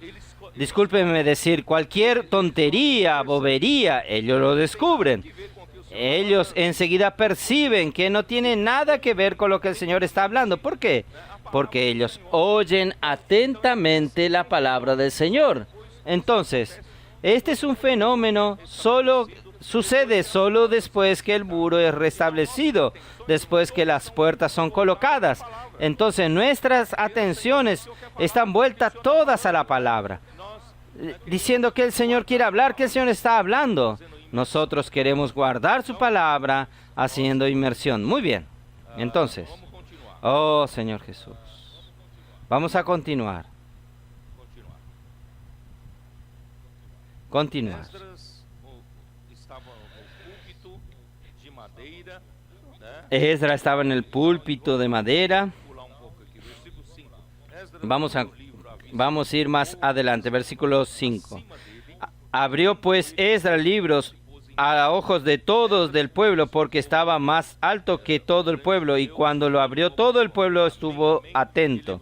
discúlpenme decir, cualquier tontería, bobería, ellos lo descubren. Ellos enseguida perciben que no tiene nada que ver con lo que el Señor está hablando. ¿Por qué? Porque ellos oyen atentamente la palabra del Señor. Entonces, este es un fenómeno sucede solo después que el muro es restablecido, después que las puertas son colocadas. Entonces, nuestras atenciones están vueltas todas a la palabra, diciendo que el Señor quiere hablar, que el Señor está hablando. Nosotros queremos guardar su palabra haciendo inmersión. Muy bien. Entonces, oh Señor Jesús, vamos a continuar. Continuar. Esdras estaba en el púlpito de madera. Vamos a ir más adelante, versículo 5. Abrió pues Esdras libros a ojos de todos del pueblo, porque estaba más alto que todo el pueblo, y cuando lo abrió todo el pueblo estuvo atento.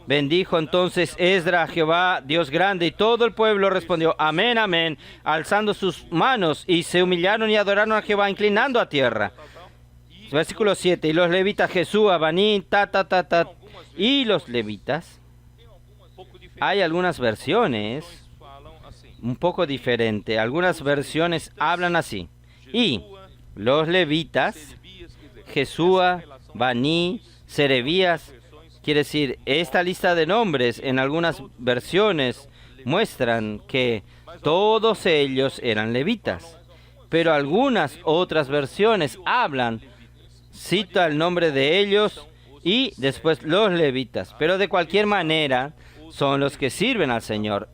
Bendijo entonces Esdras a Jehová, Dios grande, y todo el pueblo respondió, amén, amén, alzando sus manos, y se humillaron y adoraron a Jehová, inclinando a tierra. Versículo 7, y los levitas, Jesúa, Baní, y los levitas. Hay algunas versiones un poco diferentes. Algunas versiones hablan así. Y los levitas, Jesúa, Baní, Serebías. Quiere decir, esta lista de nombres en algunas versiones muestran que todos ellos eran levitas. Pero algunas otras versiones cita el nombre de ellos y después los levitas. Pero de cualquier manera, son los que sirven al Señor.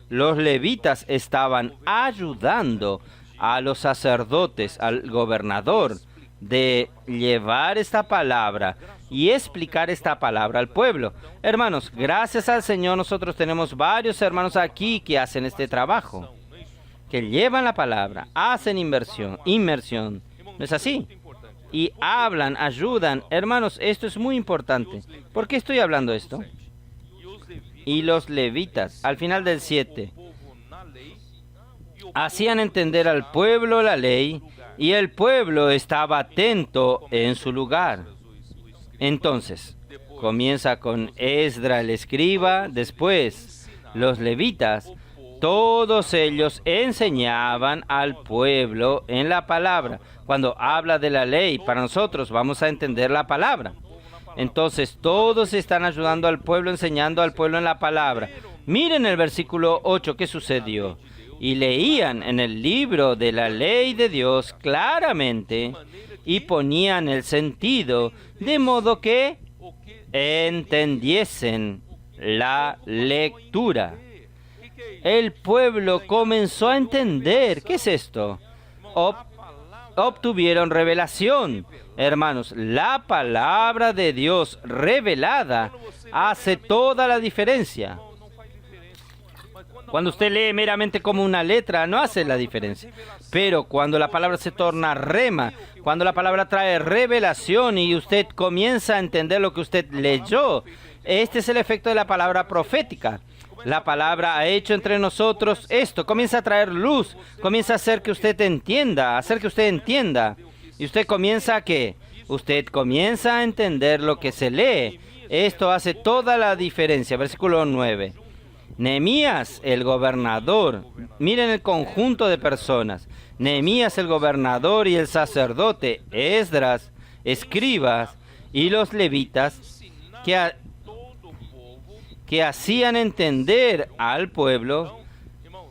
Los levitas estaban ayudando a los sacerdotes, al gobernador, de llevar esta palabra y explicar esta palabra al pueblo. Hermanos, gracias al Señor nosotros tenemos varios hermanos aquí que hacen este trabajo, que llevan la palabra, hacen inmersión. ¿No es así? y hablan, ayudan. Hermanos, esto es muy importante. ¿Por qué estoy hablando esto? Y los levitas, al final del 7, hacían entender al pueblo la ley, y el pueblo estaba atento en su lugar. Entonces, comienza con Esdra el escriba, después los levitas. Todos ellos enseñaban al pueblo en la palabra. Cuando habla de la ley, para nosotros vamos a entender la palabra. Entonces, todos están ayudando al pueblo, enseñando al pueblo en la palabra. Miren el versículo 8, ¿qué sucedió? Y leían en el libro de la ley de Dios claramente y ponían el sentido, de modo que entendiesen la lectura. El pueblo comenzó a entender. ¿Qué es esto? Obtuvieron revelación. Hermanos, la palabra de Dios revelada hace toda la diferencia. Cuando usted lee meramente como una letra, no hace la diferencia. Pero cuando la palabra se torna rema, cuando la palabra trae revelación y usted comienza a entender lo que usted leyó, este es el efecto de la palabra profética. La palabra ha hecho entre nosotros esto, comienza a traer luz, comienza a hacer que usted entienda, Y usted comienza a ¿qué? Usted comienza a entender lo que se lee. Esto hace toda la diferencia. Versículo 9. Nehemías, el gobernador, miren el conjunto de personas. Nehemías, el gobernador y el sacerdote, Esdras, escribas y los levitas que hacían entender al pueblo,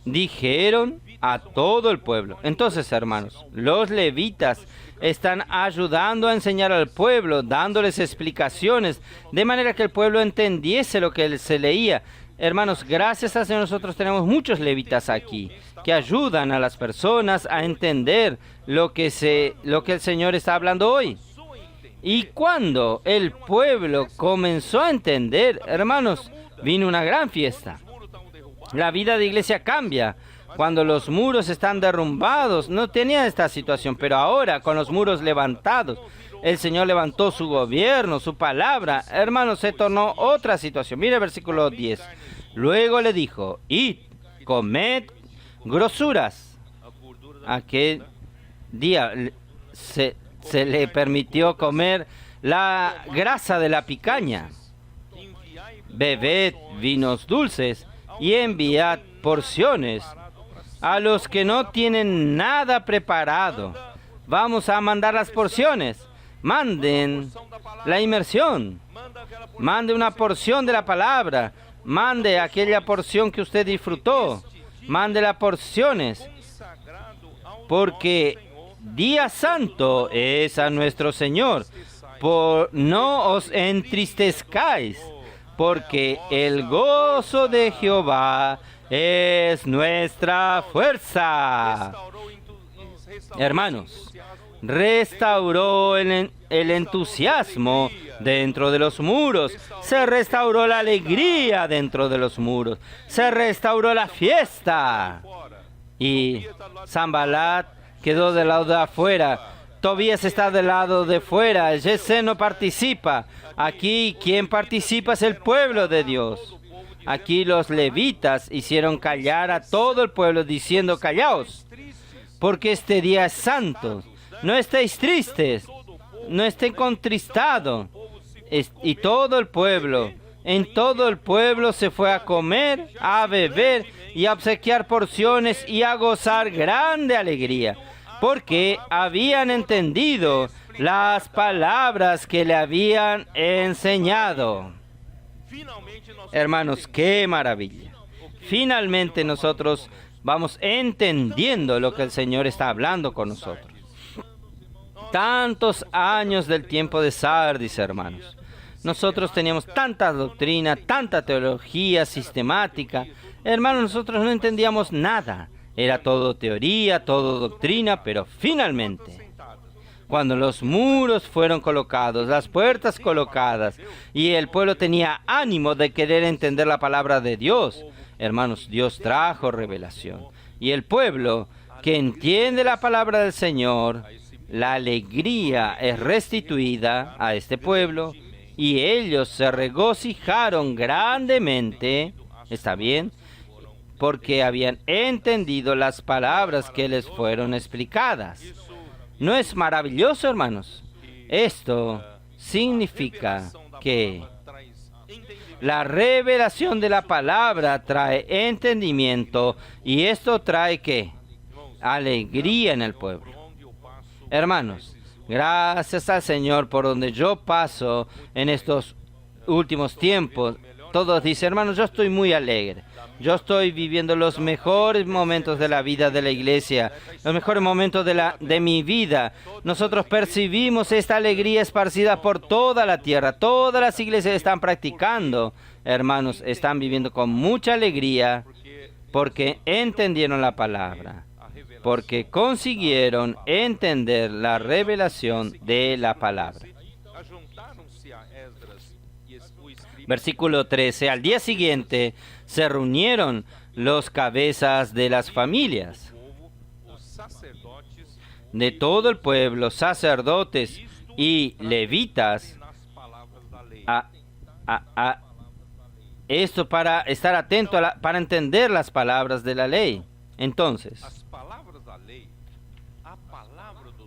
dijeron a todo el pueblo. Entonces, hermanos, los levitas están ayudando a enseñar al pueblo, dándoles explicaciones, de manera que el pueblo entendiese lo que se leía. Hermanos, gracias a Dios nosotros tenemos muchos levitas aquí, que ayudan a las personas a entender lo que el Señor está hablando hoy. Y cuando el pueblo comenzó a entender, hermanos, vino una gran fiesta. La vida de iglesia cambia. Cuando los muros están derrumbados, no tenía esta situación, pero ahora con los muros levantados, el Señor levantó su gobierno, su palabra. Hermanos, se tornó otra situación. Mire el versículo 10. Luego le dijo, id, comed grosuras. Aquel día se le permitió comer la grasa de la picaña. Bebed vinos dulces y enviad porciones a los que no tienen nada preparado. Vamos a mandar las porciones. Manden la inmersión. Mande una porción de la palabra. Mande aquella porción que usted disfrutó. Mande las porciones. Porque día santo es a nuestro Señor. No os entristezcáis, porque el gozo de Jehová es nuestra fuerza. Hermanos, restauró el entusiasmo dentro de los muros, se restauró la alegría dentro de los muros, se restauró la fiesta. Y Sanbalat quedó del lado de afuera, Tobías está del lado de fuera, Gesem no participa. Aquí quien participa es el pueblo de Dios. Aquí los levitas hicieron callar a todo el pueblo diciendo, callaos, porque este día es santo. No estéis tristes, no estén contristados. Y todo el pueblo, en todo el pueblo se fue a comer, a beber y a obsequiar porciones y a gozar grande alegría, porque habían entendido las palabras que le habían enseñado. Hermanos, qué maravilla. Finalmente nosotros vamos entendiendo lo que el Señor está hablando con nosotros. Tantos años del tiempo de Sardis, hermanos. Nosotros teníamos tanta doctrina, tanta teología sistemática. Hermanos, nosotros no entendíamos nada. Era todo teoría, todo doctrina, pero finalmente, cuando los muros fueron colocados, las puertas colocadas, y el pueblo tenía ánimo de querer entender la palabra de Dios, hermanos, Dios trajo revelación. Y el pueblo que entiende la palabra del Señor, la alegría es restituida a este pueblo y ellos se regocijaron grandemente, ¿está bien? Porque habían entendido las palabras que les fueron explicadas. ¿No es maravilloso, hermanos? Esto significa que la revelación de la palabra trae entendimiento y esto trae ¿qué? Alegría en el pueblo. Hermanos, gracias al Señor por donde yo paso en estos últimos tiempos. Todos dicen, hermanos, yo estoy muy alegre. Yo estoy viviendo los mejores momentos de la vida de la iglesia, los mejores momentos de mi vida. Nosotros percibimos esta alegría esparcida por toda la tierra. Todas las iglesias están practicando, hermanos, están viviendo con mucha alegría porque entendieron la palabra, porque consiguieron entender la revelación de la palabra. Versículo 13. Al día siguiente se reunieron los cabezas de las familias de todo el pueblo, sacerdotes y levitas, esto para estar atento para entender las palabras de la ley. Entonces,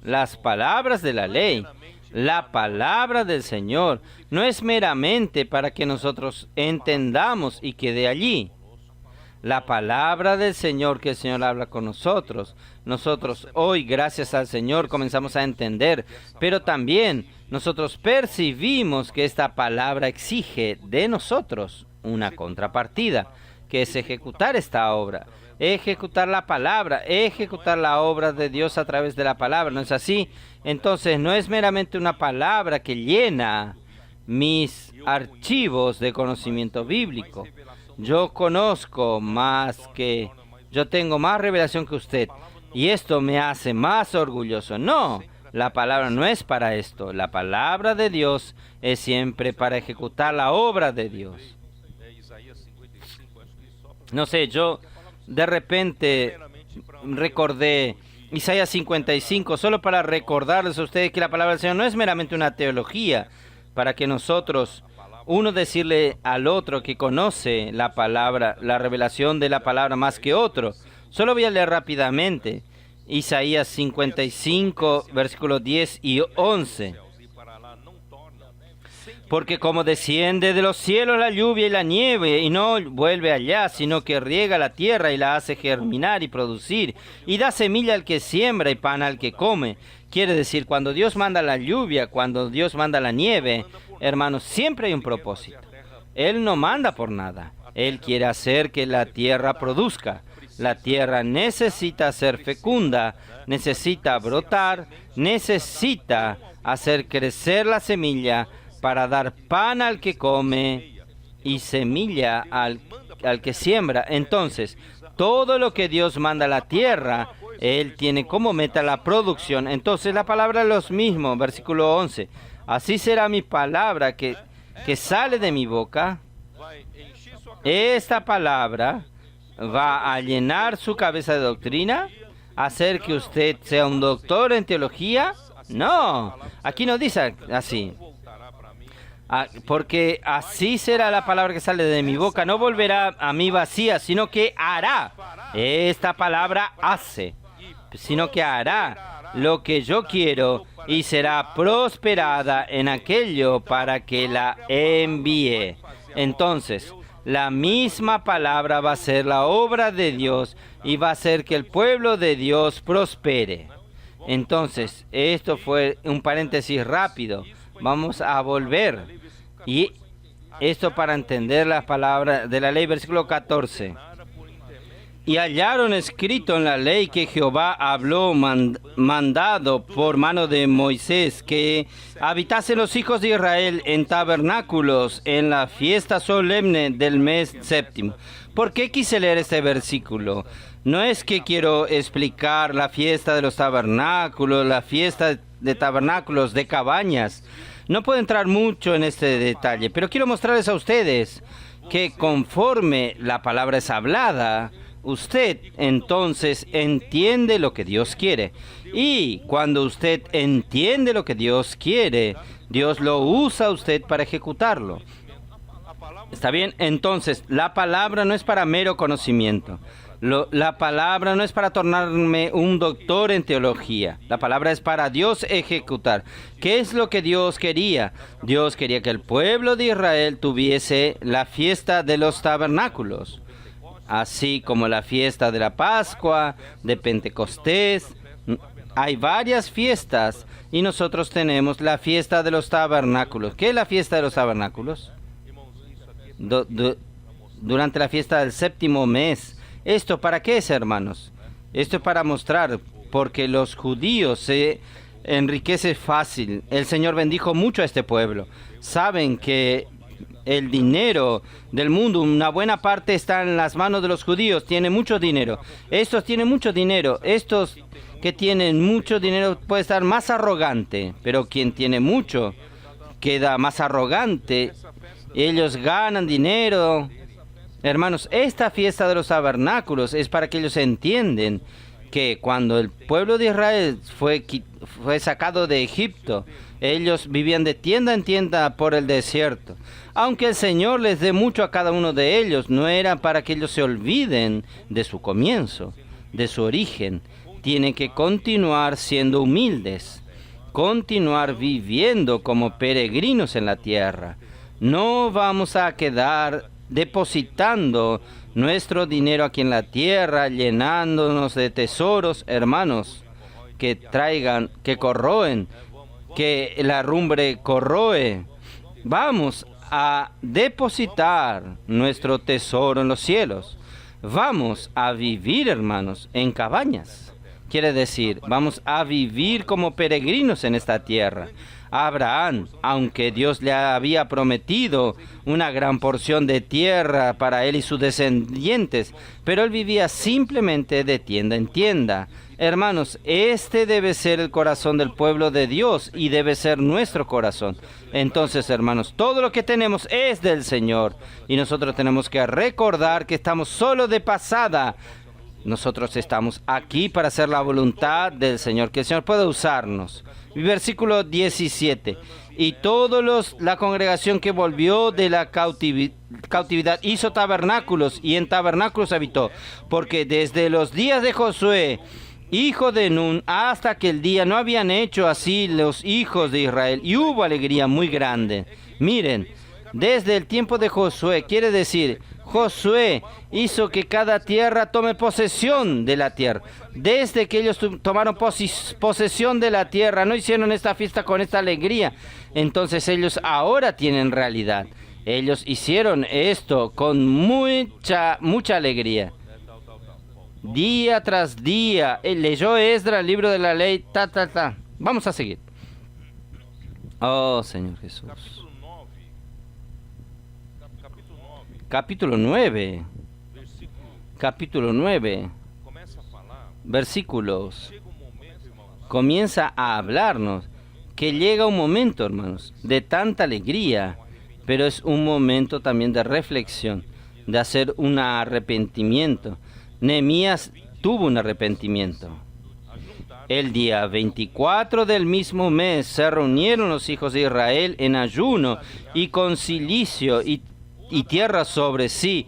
las palabras de la ley, la palabra del Señor, no es meramente para que nosotros entendamos y quede allí. La palabra del Señor que el Señor habla con nosotros. Nosotros hoy, gracias al Señor, comenzamos a entender, pero también nosotros percibimos que esta palabra exige de nosotros una contrapartida, que es ejecutar esta obra. Ejecutar la palabra, ejecutar la obra de Dios a través de la palabra, ¿no es así? Entonces, no es meramente una palabra que llena mis archivos de conocimiento bíblico. Yo conozco más que... Yo tengo más revelación que usted, y esto me hace más orgulloso. No, la palabra no es para esto. La palabra de Dios es siempre para ejecutar la obra de Dios. No sé, yo... De repente recordé Isaías 55, solo para recordarles a ustedes que la palabra del Señor no es meramente una teología, para que nosotros, uno decirle al otro que conoce la palabra, la revelación de la palabra más que otro. Solo voy a leer rápidamente Isaías 55, versículos 10 y 11. Porque como desciende de los cielos la lluvia y la nieve, y no vuelve allá, sino que riega la tierra y la hace germinar y producir, y da semilla al que siembra y pan al que come. Quiere decir, cuando Dios manda la lluvia, cuando Dios manda la nieve, hermanos, siempre hay un propósito. Él no manda por nada. Él quiere hacer que la tierra produzca. La tierra necesita ser fecunda, necesita brotar, necesita hacer crecer la semilla, para dar pan al que come y semilla al que siembra. Entonces, todo lo que Dios manda a la tierra, Él tiene como meta la producción. Entonces, la palabra es lo mismo, versículo 11. Así será mi palabra que sale de mi boca. Esta palabra va a llenar su cabeza de doctrina, hacer que usted sea un doctor en teología. No, aquí no dice así. Porque así será la palabra que sale de mi boca. No volverá a mí vacía, sino que hará. Esta palabra hace, sino que hará lo que yo quiero y será prosperada en aquello para que la envíe. Entonces, la misma palabra va a ser la obra de Dios y va a hacer que el pueblo de Dios prospere. Entonces, esto fue un paréntesis rápido. Vamos a volver. Y esto para entender las palabras de la ley, versículo 14. Y hallaron escrito en la ley que Jehová habló mandado por mano de Moisés, que habitasen los hijos de Israel en tabernáculos en la fiesta solemne del mes séptimo. ¿Por qué quise leer este versículo? No es que quiero explicar la fiesta de los tabernáculos, la fiesta de tabernáculos, de cabañas. No puedo entrar mucho en este detalle, pero quiero mostrarles a ustedes que conforme la palabra es hablada, usted entonces entiende lo que Dios quiere. Y cuando usted entiende lo que Dios quiere, Dios lo usa a usted para ejecutarlo. ¿Está bien? Entonces, la palabra no es para mero conocimiento. La palabra no es para tornarme un doctor en teología. La palabra es para Dios ejecutar. ¿Qué es lo que Dios quería? Dios quería que el pueblo de Israel tuviese la fiesta de los tabernáculos, así como la fiesta de la Pascua, de Pentecostés. Hay varias fiestas y nosotros tenemos la fiesta de los tabernáculos. ¿Qué es la fiesta de los tabernáculos? Durante la fiesta del séptimo mes. ¿Esto para qué es, hermanos? Esto es para mostrar, porque los judíos se enriquecen fácil. El Señor bendijo mucho a este pueblo. Saben que el dinero del mundo, una buena parte está en las manos de los judíos. Tienen mucho dinero. Estos tienen mucho dinero. Estos que tienen mucho dinero puede estar más arrogante, pero quien tiene mucho queda más arrogante. Ellos ganan dinero. Hermanos, esta fiesta de los tabernáculos es para que ellos entiendan que cuando el pueblo de Israel fue sacado de Egipto, ellos vivían de tienda en tienda por el desierto. Aunque el Señor les dé mucho a cada uno de ellos, no era para que ellos se olviden de su comienzo, de su origen. Tienen que continuar siendo humildes, continuar viviendo como peregrinos en la tierra. No vamos a quedar depositando nuestro dinero aquí en la tierra, llenándonos de tesoros, hermanos, que traigan, que corroen, que la rumbre corroe. Vamos a depositar nuestro tesoro en los cielos. Vamos a vivir, hermanos, en cabañas. Quiere decir, vamos a vivir como peregrinos en esta tierra. Abraham, aunque Dios le había prometido una gran porción de tierra para él y sus descendientes, pero él vivía simplemente de tienda en tienda. Hermanos, este debe ser el corazón del pueblo de Dios y debe ser nuestro corazón. Entonces, hermanos, todo lo que tenemos es del Señor y nosotros tenemos que recordar que estamos solo de pasada. Nosotros estamos aquí para hacer la voluntad del Señor, que el Señor pueda usarnos. Versículo 17. Y la congregación que volvió de la cautividad hizo tabernáculos y en tabernáculos habitó, porque desde los días de Josué, hijo de Nun, hasta aquel día no habían hecho así los hijos de Israel, y hubo alegría muy grande. Miren, desde el tiempo de Josué, quiere decir, Josué hizo que cada tierra tome posesión de la tierra. Desde que ellos tomaron posesión de la tierra, no hicieron esta fiesta con esta alegría. Entonces ellos ahora tienen realidad. Ellos hicieron esto con mucha alegría. Día tras día, leyó Esdras el libro de la ley, Vamos a seguir. Oh, Señor Jesús. Capítulo 9. Capítulo 9. Versículos. Comienza a hablarnos que llega un momento, hermanos, de tanta alegría, pero es un momento también de reflexión, de hacer un arrepentimiento. Nehemías tuvo un arrepentimiento. El día 24 del mismo mes se reunieron los hijos de Israel en ayuno y con cilicio y tierra sobre sí,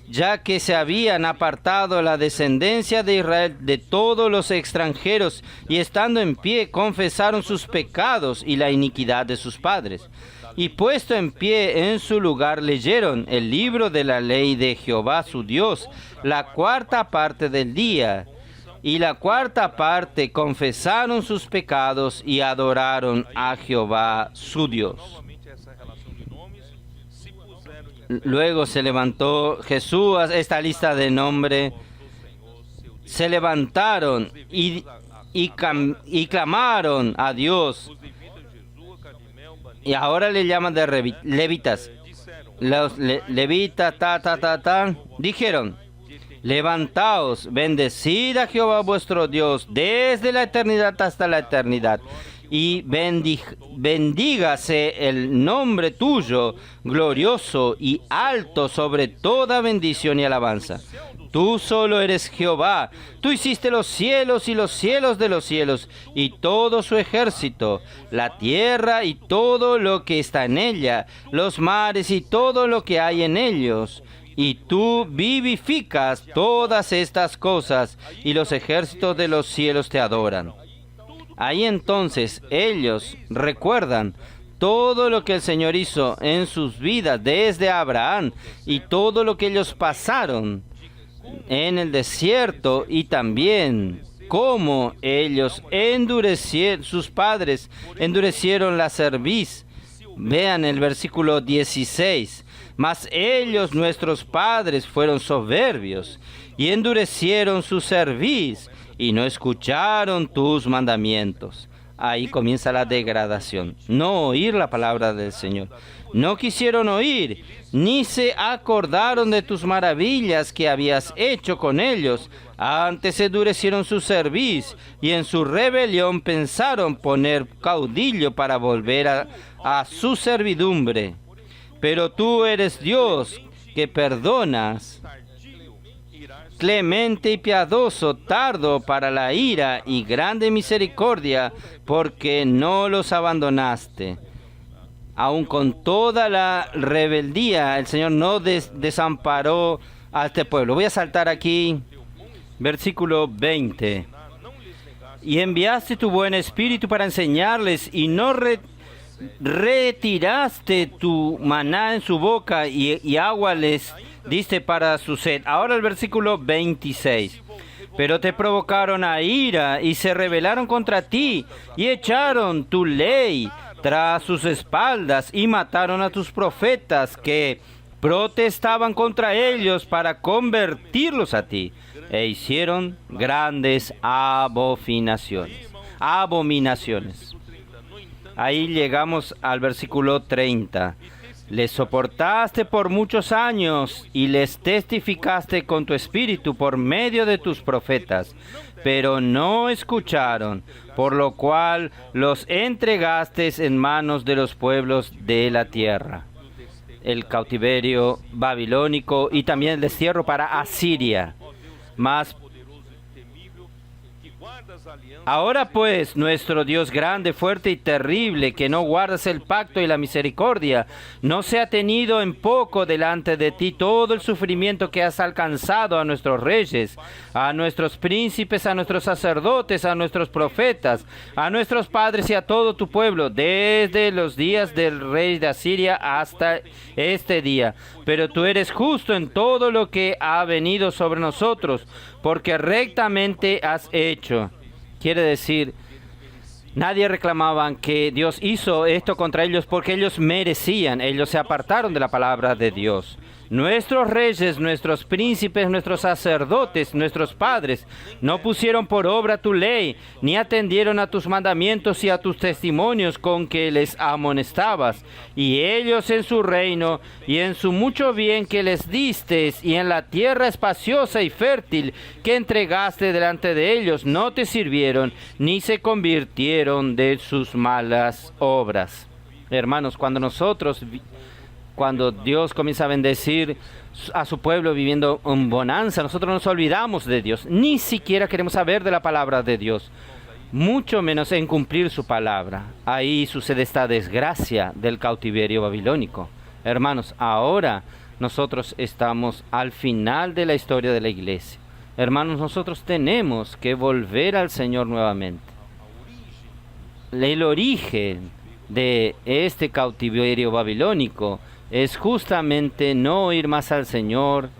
ya que se habían apartado la descendencia de Israel de todos los extranjeros, y estando en pie confesaron sus pecados y la iniquidad de sus padres. Y puesto en pie en su lugar leyeron el libro de la ley de Jehová su Dios, la cuarta parte del día. Y la cuarta parte confesaron sus pecados y adoraron a Jehová su Dios. Luego se levantó Jesús, esta lista de nombres, se levantaron y clamaron a Dios. Y ahora le llaman de levitas. Los levitas, dijeron: levantaos, bendecid a Jehová vuestro Dios desde la eternidad hasta la eternidad. y bendígase el nombre tuyo, glorioso y alto sobre toda bendición y alabanza. Tú solo eres Jehová, tú hiciste los cielos y los cielos de los cielos, y todo su ejército, la tierra y todo lo que está en ella, los mares y todo lo que hay en ellos. Y tú vivificas todas estas cosas, y los ejércitos de los cielos te adoran. Ahí entonces ellos recuerdan todo lo que el Señor hizo en sus vidas desde Abraham y todo lo que ellos pasaron en el desierto, y también cómo ellos endurecieron, sus padres endurecieron la cerviz. Vean el versículo 16. Mas ellos, nuestros padres, fueron soberbios y endurecieron su cerviz y no escucharon tus mandamientos. Ahí comienza la degradación. No oír la palabra del Señor. No quisieron oír, ni se acordaron de tus maravillas que habías hecho con ellos. Antes endurecieron su cerviz y en su rebelión pensaron poner caudillo para volver a su servidumbre. Pero tú eres Dios que perdonas, clemente y piadoso, tardo para la ira y grande misericordia, porque no los abandonaste. Aun con toda la rebeldía, el Señor no desamparó a este pueblo. Voy a saltar aquí, versículo 20. Y enviaste tu buen espíritu para enseñarles, y no retiraste tu maná en su boca, y agua les diste para su sed. Ahora el versículo 26. Pero te provocaron a ira y se rebelaron contra ti y echaron tu ley tras sus espaldas y mataron a tus profetas que protestaban contra ellos para convertirlos a ti, e hicieron grandes abominaciones. Ahí llegamos al versículo 30. Les soportaste por muchos años y les testificaste con tu espíritu por medio de tus profetas, pero no escucharon, por lo cual los entregaste en manos de los pueblos de la tierra. El cautiverio babilónico y también el destierro para Asiria. Mas ahora pues, nuestro Dios grande, fuerte y terrible, que no guardas el pacto y la misericordia, no se ha tenido en poco delante de ti todo el sufrimiento que has alcanzado a nuestros reyes, a nuestros príncipes, a nuestros sacerdotes, a nuestros profetas, a nuestros padres y a todo tu pueblo, desde los días del rey de Asiria hasta este día. Pero tú eres justo en todo lo que ha venido sobre nosotros, porque rectamente has hecho. Quiere decir, nadie reclamaba que Dios hizo esto contra ellos porque ellos merecían. Ellos se apartaron de la palabra de Dios. Nuestros reyes, nuestros príncipes, nuestros sacerdotes, nuestros padres, no pusieron por obra tu ley, ni atendieron a tus mandamientos y a tus testimonios con que les amonestabas. Y ellos en su reino, y en su mucho bien que les diste, y en la tierra espaciosa y fértil que entregaste delante de ellos, no te sirvieron, ni se convirtieron de sus malas obras. Hermanos, cuando Dios comienza a bendecir a su pueblo viviendo en bonanza, nosotros nos olvidamos de Dios. Ni siquiera queremos saber de la palabra de Dios, mucho menos en cumplir su palabra. Ahí sucede esta desgracia del cautiverio babilónico. Hermanos, ahora nosotros estamos al final de la historia de la iglesia. Hermanos, nosotros tenemos que volver al Señor nuevamente. El origen de este cautiverio babilónico es justamente no oír más al Señor,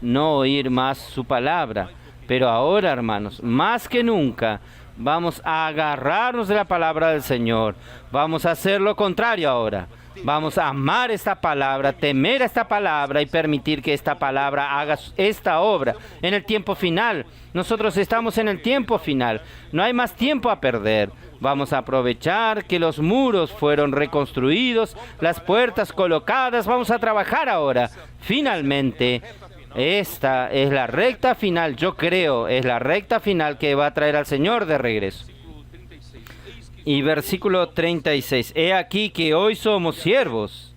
no oír más su palabra. Pero ahora, hermanos, más que nunca, vamos a agarrarnos de la palabra del Señor. Vamos a hacer lo contrario ahora. Vamos a amar esta palabra, temer a esta palabra y permitir que esta palabra haga esta obra en el tiempo final. Nosotros estamos en el tiempo final. No hay más tiempo a perder. Vamos a aprovechar que los muros fueron reconstruidos, las puertas colocadas. Vamos a trabajar ahora. Finalmente, esta es la recta final, yo creo, es la recta final que va a traer al Señor de regreso. Y versículo 36. He aquí que hoy somos siervos.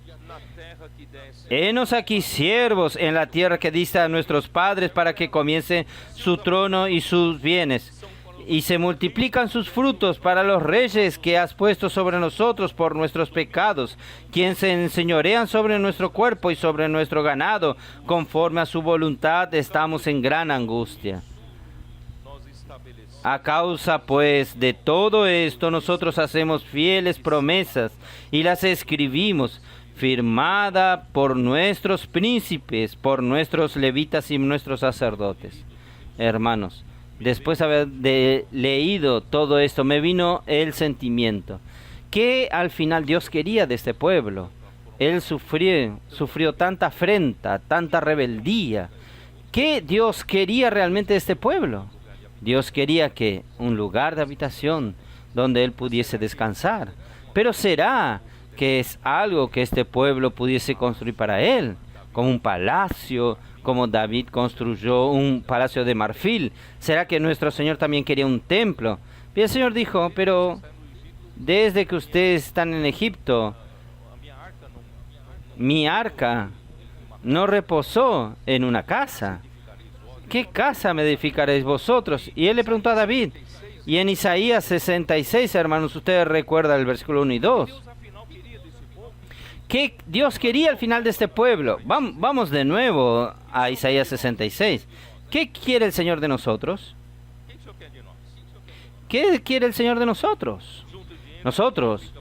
Henos aquí siervos en la tierra que diste a nuestros padres para que comience su trono y sus bienes. Y se multiplican sus frutos para los reyes que has puesto sobre nosotros por nuestros pecados, quien se enseñorean sobre nuestro cuerpo y sobre nuestro ganado. Conforme a su voluntad estamos en gran angustia. A causa, pues, de todo esto, nosotros hacemos fieles promesas y las escribimos, firmada por nuestros príncipes, por nuestros levitas y nuestros sacerdotes. Hermanos, después de haber leído todo esto, me vino el sentimiento que al final Dios quería de este pueblo. Él sufrió tanta afrenta, tanta rebeldía. ¿Qué Dios quería realmente de este pueblo? Dios quería que un lugar de habitación donde Él pudiese descansar. Pero ¿será que es algo que este pueblo pudiese construir para Él? Como un palacio, como David construyó un palacio de marfil. ¿Será que nuestro Señor también quería un templo? Y el Señor dijo, pero desde que ustedes están en Egipto, mi arca no reposó en una casa. ¿Qué casa me edificaréis vosotros? Y él le preguntó a David. Y en Isaías 66, hermanos, ustedes recuerdan el versículo 1 y 2. ¿Qué Dios quería al final de este pueblo? Vamos de nuevo a Isaías 66. ¿Qué quiere el Señor de nosotros? ¿Qué quiere el Señor de nosotros? Nosotros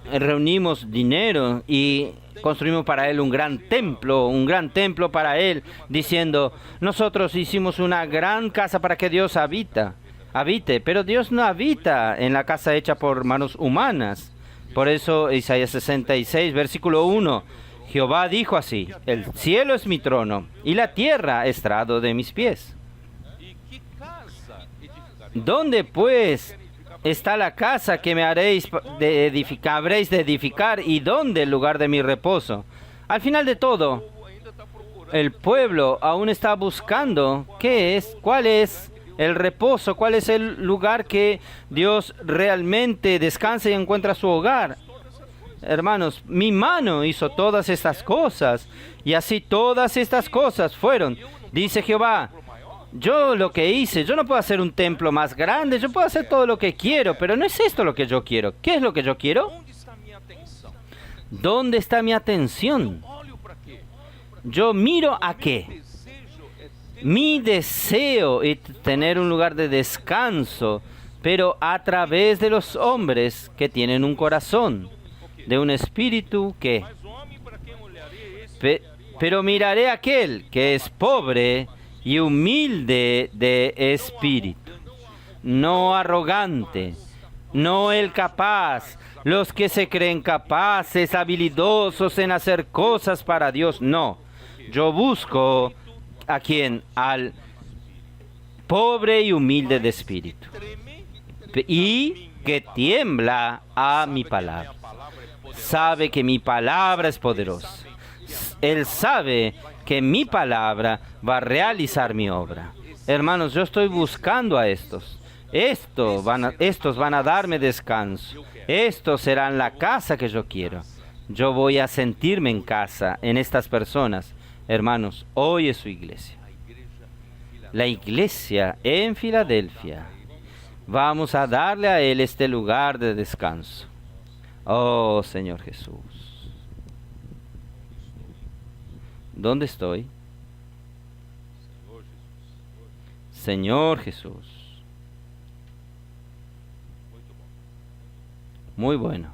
reunimos dinero y construimos para Él un gran templo para Él, diciendo, nosotros hicimos una gran casa para que Dios habite, pero Dios no habita en la casa hecha por manos humanas. Por eso Isaías 66, versículo 1, Jehová dijo así, el cielo es mi trono y la tierra estrado de mis pies. ¿Dónde pues está la casa que me habréis de edificar y dónde el lugar de mi reposo? Al final de todo, el pueblo aún está buscando cuál es el reposo, cuál es el lugar que Dios realmente descansa y encuentra su hogar. Hermanos, mi mano hizo todas estas cosas y así todas estas cosas fueron, dice Jehová. Yo lo que hice, yo no puedo hacer un templo más grande, yo puedo hacer todo lo que quiero, pero no es esto lo que yo quiero. ¿Qué es lo que yo quiero? ¿Dónde está mi atención? Yo miro a qué. Mi deseo es tener un lugar de descanso, pero a través de los hombres que tienen un corazón, de un espíritu que... Pero miraré a aquel que es pobre y humilde de espíritu, no arrogante, no el capaz, los que se creen capaces, habilidosos en hacer cosas para Dios, no. Yo busco a quien, al pobre y humilde de espíritu, y que tiembla a mi palabra. Sabe que mi palabra es poderosa. Él sabe que mi palabra va a realizar mi obra. Hermanos, yo estoy buscando a estos. Estos van a darme descanso. Estos serán la casa que yo quiero. Yo voy a sentirme en casa en estas personas. Hermanos, hoy es su iglesia. La iglesia en Filadelfia. Vamos a darle a Él este lugar de descanso. Oh, Señor Jesús. ¿Dónde estoy? Señor Jesús. Muy bueno.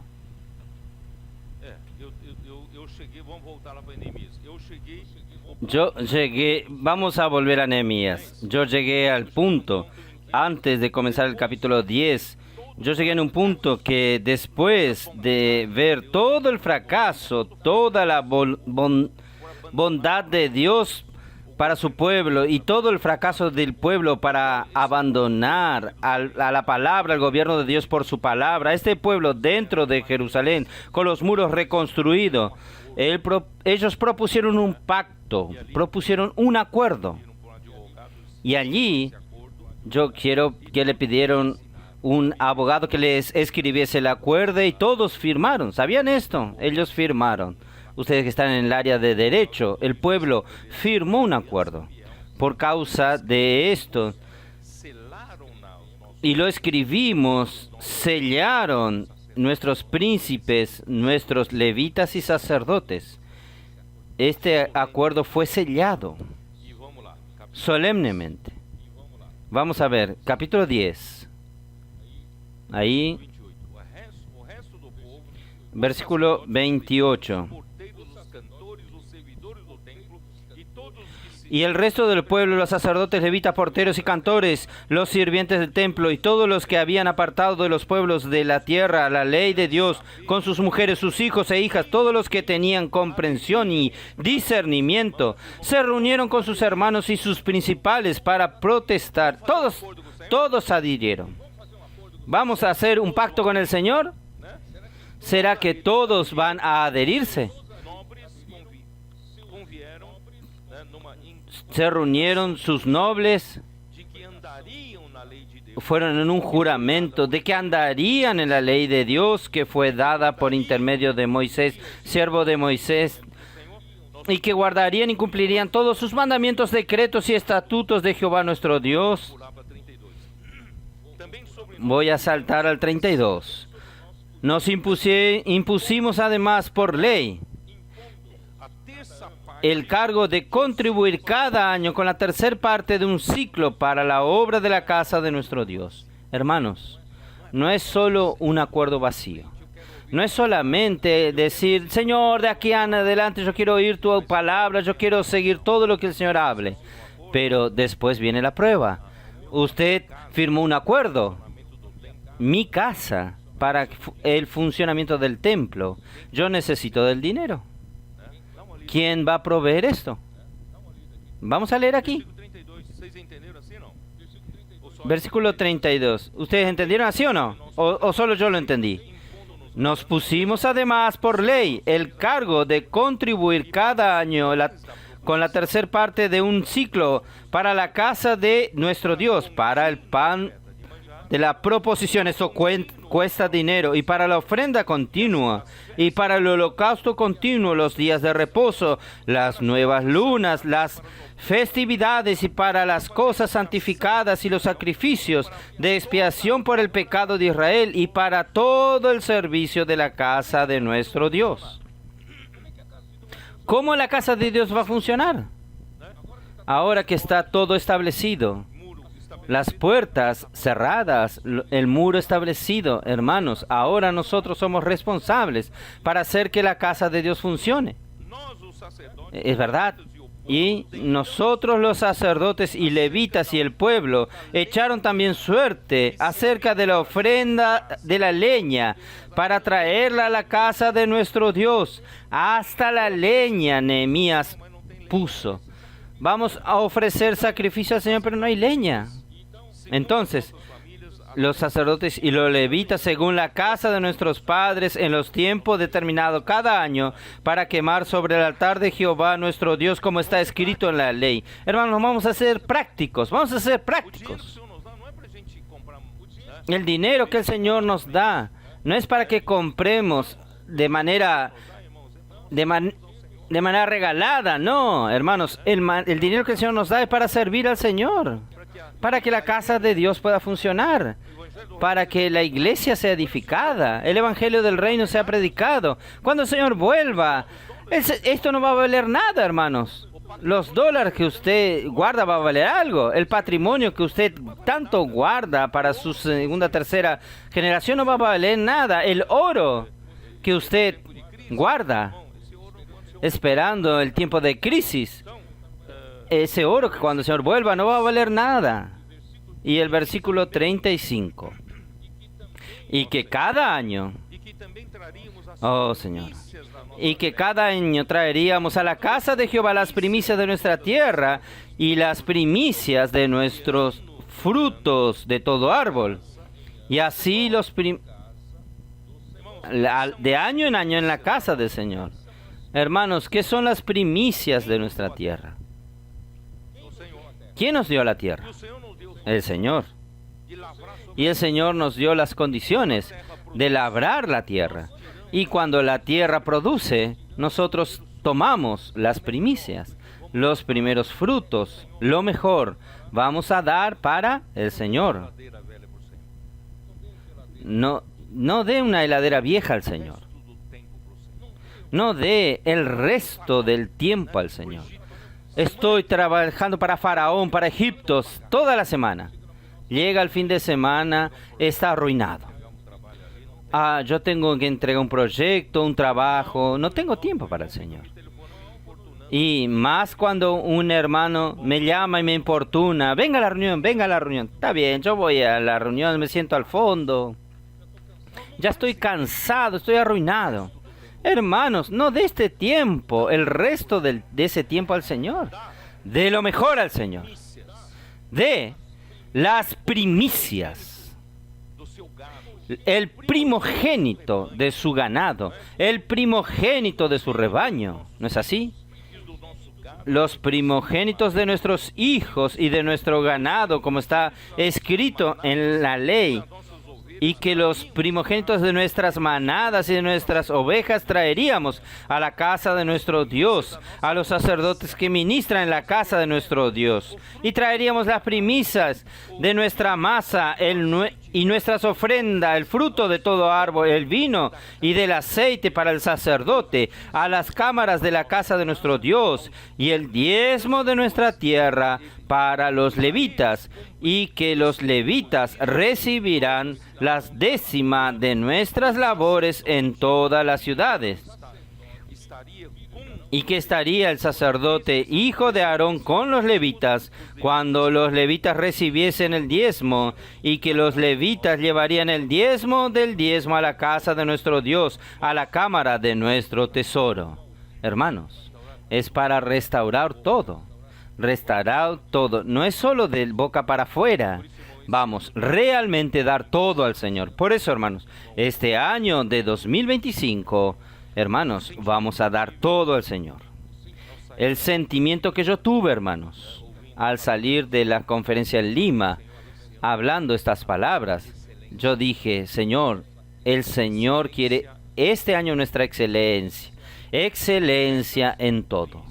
Yo llegué, vamos a volver a Nehemías. Yo llegué al punto, antes de comenzar el capítulo 10, yo llegué en un punto que después de ver todo el fracaso, toda la bondad de Dios para su pueblo y todo el fracaso del pueblo para abandonar a la palabra, al gobierno de Dios por su palabra, este pueblo dentro de Jerusalén, con los muros reconstruidos, ellos propusieron un pacto, propusieron un acuerdo. Y allí yo quiero que le pidieron un abogado que les escribiese el acuerdo y todos firmaron. ¿Sabían esto? Ellos firmaron. Ustedes que están en el área de derecho, el pueblo firmó un acuerdo por causa de esto. Y lo escribimos, sellaron nuestros príncipes, nuestros levitas y sacerdotes. Este acuerdo fue sellado solemnemente. Vamos a ver, capítulo 10. Ahí, versículo 28. Y el resto del pueblo, los sacerdotes, levitas, porteros y cantores, los sirvientes del templo y todos los que habían apartado de los pueblos de la tierra la ley de Dios, con sus mujeres, sus hijos e hijas, todos los que tenían comprensión y discernimiento, se reunieron con sus hermanos y sus principales para protestar. Todos adhirieron. ¿Vamos a hacer un pacto con el Señor? ¿Será que todos van a adherirse? Se reunieron sus nobles, fueron en un juramento de que andarían en la ley de Dios que fue dada por intermedio de Moisés, siervo de Moisés, y que guardarían y cumplirían todos sus mandamientos, decretos y estatutos de Jehová nuestro Dios. Voy a saltar al 32. Nos impusimos además por ley el cargo de contribuir cada año con la tercera parte de un ciclo para la obra de la casa de nuestro Dios. Hermanos, no es solo un acuerdo vacío. No es solamente decir, Señor, de aquí en adelante yo quiero oír tu palabra, yo quiero seguir todo lo que el Señor hable. Pero después viene la prueba. Usted firmó un acuerdo. Mi casa para el funcionamiento del templo. Yo necesito del dinero. ¿Quién va a proveer esto? Vamos a leer aquí. Versículo 32. ¿Ustedes entendieron así o no? ¿O solo yo lo entendí? Nos pusimos además por ley el cargo de contribuir cada año con la tercera parte de un ciclo para la casa de nuestro Dios, para el pan de la proposición, eso cuesta dinero, y para la ofrenda continua, y para el holocausto continuo, los días de reposo, las nuevas lunas, las festividades, y para las cosas santificadas y los sacrificios de expiación por el pecado de Israel, y para todo el servicio de la casa de nuestro Dios. ¿Cómo la casa de Dios va a funcionar? Ahora que está todo establecido, las puertas cerradas, el muro establecido, hermanos, ahora nosotros somos responsables para hacer que la casa de Dios funcione. Es verdad. Y nosotros los sacerdotes y levitas y el pueblo echaron también suerte acerca de la ofrenda de la leña para traerla a la casa de nuestro Dios. Hasta la leña Nehemías puso. Vamos a ofrecer sacrificio al Señor, pero no hay leña. Entonces, los sacerdotes y los levitas, según la casa de nuestros padres, en los tiempos determinados cada año, para quemar sobre el altar de Jehová nuestro Dios, como está escrito en la ley. Hermanos, vamos a ser prácticos, El dinero que el Señor nos da no es para que compremos de manera regalada, no, hermanos. El dinero que el Señor nos da es para servir al Señor, para que la casa de Dios pueda funcionar, para que la iglesia sea edificada, el evangelio del reino sea predicado. Cuando el Señor vuelva, esto no va a valer nada, hermanos. Los dólares que usted guarda va a valer algo. El patrimonio que usted tanto guarda para su segunda, tercera generación no va a valer nada. El oro que usted guarda esperando el tiempo de crisis, ese oro que cuando el Señor vuelva no va a valer nada. Y el versículo 35. Y que cada año, oh Señor, y que cada año traeríamos a la casa de Jehová las primicias de nuestra tierra y las primicias de nuestros frutos de todo árbol. Y así de año en año en la casa del Señor. Hermanos, ¿qué son las primicias de nuestra tierra? ¿Quién nos dio la tierra? El Señor. Y el Señor nos dio las condiciones de labrar la tierra. Y cuando la tierra produce, nosotros tomamos las primicias, los primeros frutos, lo mejor. Vamos a dar para el Señor. No dé una heladera vieja al Señor. No dé el resto del tiempo al Señor. Estoy trabajando para Faraón, para Egipto, toda la semana. Llega el fin de semana, está arruinado. Yo tengo que entregar un proyecto, un trabajo. No tengo tiempo para el Señor. Y más cuando un hermano me llama y me importuna. Venga a la reunión, venga a la reunión. Está bien, yo voy a la reunión, me siento al fondo. Ya estoy cansado, estoy arruinado. Hermanos, no dé este tiempo, el resto de ese tiempo al Señor. Dé lo mejor al Señor. Dé las primicias. El primogénito de su ganado, el primogénito de su rebaño. ¿No es así? Los primogénitos de nuestros hijos y de nuestro ganado, como está escrito en la ley. Y que los primogénitos de nuestras manadas y de nuestras ovejas traeríamos a la casa de nuestro Dios, a los sacerdotes que ministran en la casa de nuestro Dios. Y traeríamos las primicias de nuestra masa y nuestras ofrendas, el fruto de todo árbol, el vino y del aceite para el sacerdote, a las cámaras de la casa de nuestro Dios, y el diezmo de nuestra tierra para los levitas, y que los levitas recibirán las décimas de nuestras labores en todas las ciudades. Y que estaría el sacerdote, hijo de Aarón, con los levitas, cuando los levitas recibiesen el diezmo, y que los levitas llevarían el diezmo del diezmo a la casa de nuestro Dios, a la cámara de nuestro tesoro. Hermanos, es para restaurar todo. Restaurar todo. No es solo de boca para afuera. Vamos, realmente dar todo al Señor. Por eso, hermanos, este año de 2025... hermanos, vamos a dar todo al Señor. El sentimiento que yo tuve, hermanos, al salir de la conferencia en Lima, hablando estas palabras, yo dije, Señor, el Señor quiere este año nuestra excelencia, excelencia en todo.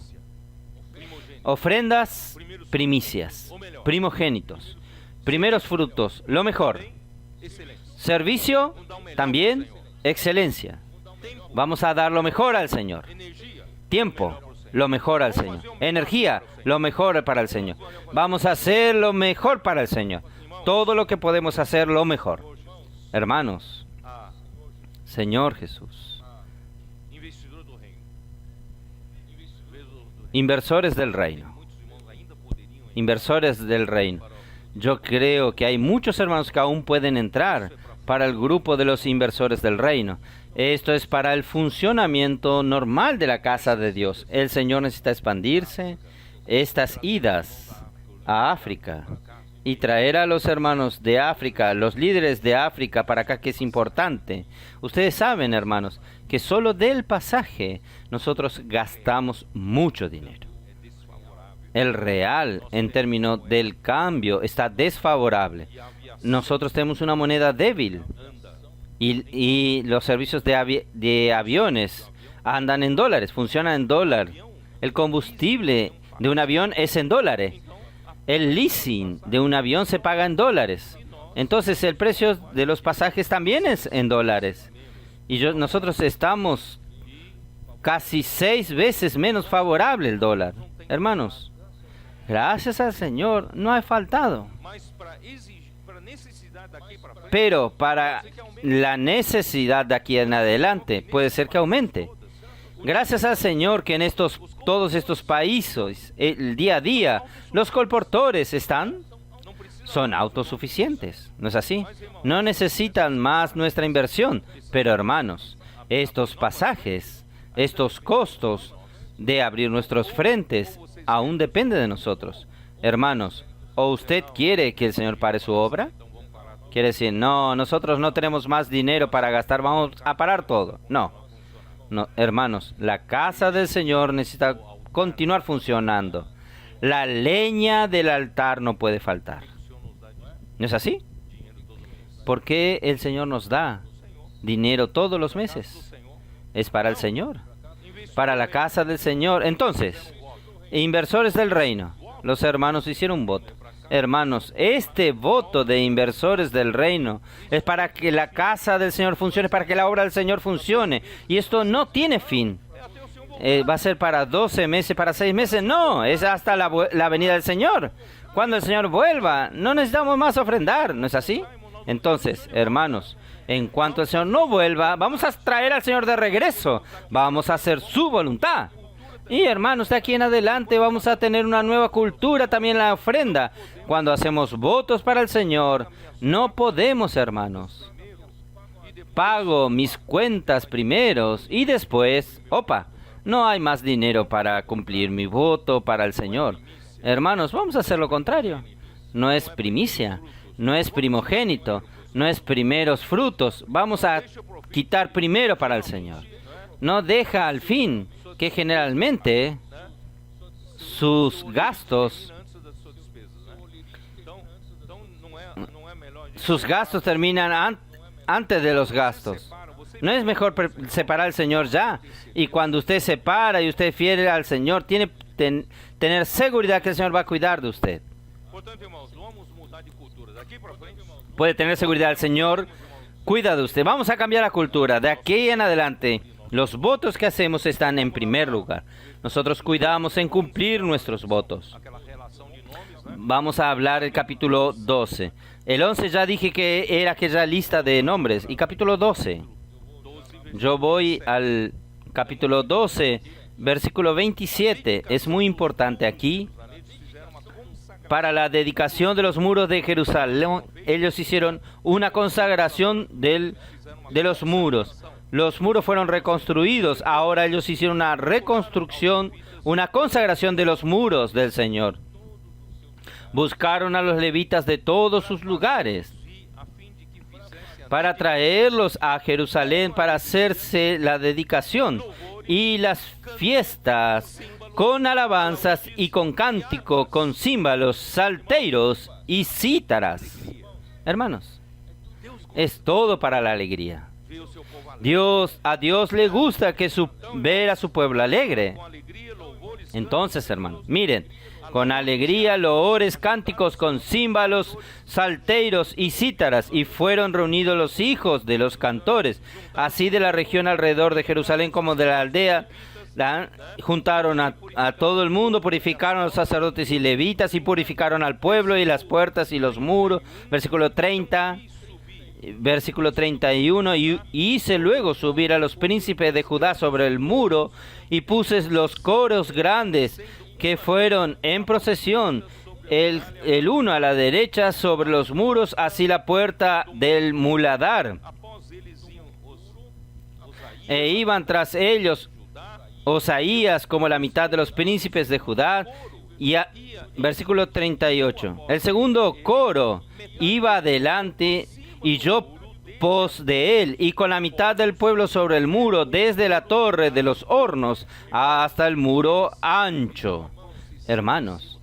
Ofrendas, primicias, primogénitos, primeros frutos, lo mejor. Servicio, también, excelencia. Vamos a dar lo mejor al Señor. Tiempo, lo mejor al Señor. Energía, lo mejor para el Señor. Vamos a hacer lo mejor para el Señor. Todo lo que podemos hacer, lo mejor. Hermanos, Señor Jesús, inversores del reino. Inversores del reino. Yo creo que hay muchos hermanos que aún pueden entrar para el grupo de los inversores del reino. Esto es para el funcionamiento normal de la casa de Dios. El Señor necesita expandirse. Estas idas a África y traer a los hermanos de África, los líderes de África para acá, que es importante. Ustedes saben, hermanos, que solo del pasaje nosotros gastamos mucho dinero. El real, en términos del cambio, está desfavorable. Nosotros tenemos una moneda débil. Y los servicios de aviones andan en dólares, funcionan en dólar. El combustible de un avión es en dólares. El leasing de un avión se paga en dólares. Entonces el precio de los pasajes también es en dólares. Y nosotros estamos casi 6 veces menos favorable el dólar. Hermanos, gracias al Señor no ha faltado. Pero para la necesidad de aquí en adelante puede ser que aumente. Gracias al Señor que en todos estos países, el día a día, los colportores son autosuficientes. ¿No es así? No necesitan más nuestra inversión. Pero hermanos, estos pasajes, estos costos de abrir nuestros frentes, aún dependen de nosotros. Hermanos, ¿o usted quiere que el Señor pare su obra? Quiere decir, no, nosotros no tenemos más dinero para gastar, vamos a parar todo. No, hermanos, la casa del Señor necesita continuar funcionando. La leña del altar no puede faltar. ¿No es así? ¿Por qué el Señor nos da dinero todos los meses? Es para el Señor, para la casa del Señor. Entonces, inversores del reino, los hermanos hicieron un voto. Hermanos, este voto de inversores del reino es para que la casa del Señor funcione, para que la obra del Señor funcione. Y esto no tiene fin. ¿Va a ser para 12 meses, para 6 meses? No, es hasta la venida del Señor. Cuando el Señor vuelva, no necesitamos más ofrendar, ¿no es así? Entonces, hermanos, en cuanto el Señor no vuelva, vamos a traer al Señor de regreso. Vamos a hacer su voluntad. Y hermanos, de aquí en adelante vamos a tener una nueva cultura también en la ofrenda. Cuando hacemos votos para el Señor, no podemos, hermanos. Pago mis cuentas primeros y después, no hay más dinero para cumplir mi voto para el Señor. Hermanos, vamos a hacer lo contrario. No es primicia, no es primogénito, no es primeros frutos. Vamos a quitar primero para el Señor. No deja al fin que generalmente sus gastos terminan antes de los gastos. ¿No es mejor separar al Señor ya? Y cuando usted separa y usted es fiel al Señor, tiene que tener seguridad que el Señor va a cuidar de usted. Puede tener seguridad, el Señor cuida de usted. Vamos a cambiar la cultura. De aquí en adelante, los votos que hacemos están en primer lugar. Nosotros cuidamos en cumplir nuestros votos. Vamos a hablar el capítulo 12. El 11 ya dije que era aquella lista de nombres. Y capítulo 12. Yo voy al capítulo 12, versículo 27. Es muy importante aquí. Para la dedicación de los muros de Jerusalén, ellos hicieron una consagración de los muros. Los muros fueron reconstruidos. Ahora ellos hicieron una reconstrucción, una consagración de los muros del Señor. Buscaron a los levitas de todos sus lugares para traerlos a Jerusalén para hacerse la dedicación y las fiestas con alabanzas y con cántico, con címbalos, salterios y cítaras. Hermanos, es todo para la alegría. A Dios le gusta ver a su pueblo alegre. Entonces, hermanos, miren, con alegría, loores, cánticos, con címbalos, salterios y cítaras, y fueron reunidos los hijos de los cantores, así de la región alrededor de Jerusalén como de la aldea. Juntaron a todo el mundo, purificaron a los sacerdotes y levitas, y purificaron al pueblo y las puertas y los muros. Versículo 30. Versículo 31, y hice luego subir a los príncipes de Judá sobre el muro, y puse los coros grandes que fueron en procesión, el uno a la derecha sobre los muros, así la puerta del muladar. E iban tras ellos Osaías como la mitad de los príncipes de Judá. Versículo 38. El segundo coro iba adelante, y yo pos de él, y con la mitad del pueblo sobre el muro, desde la torre de los hornos hasta el muro ancho. Hermanos,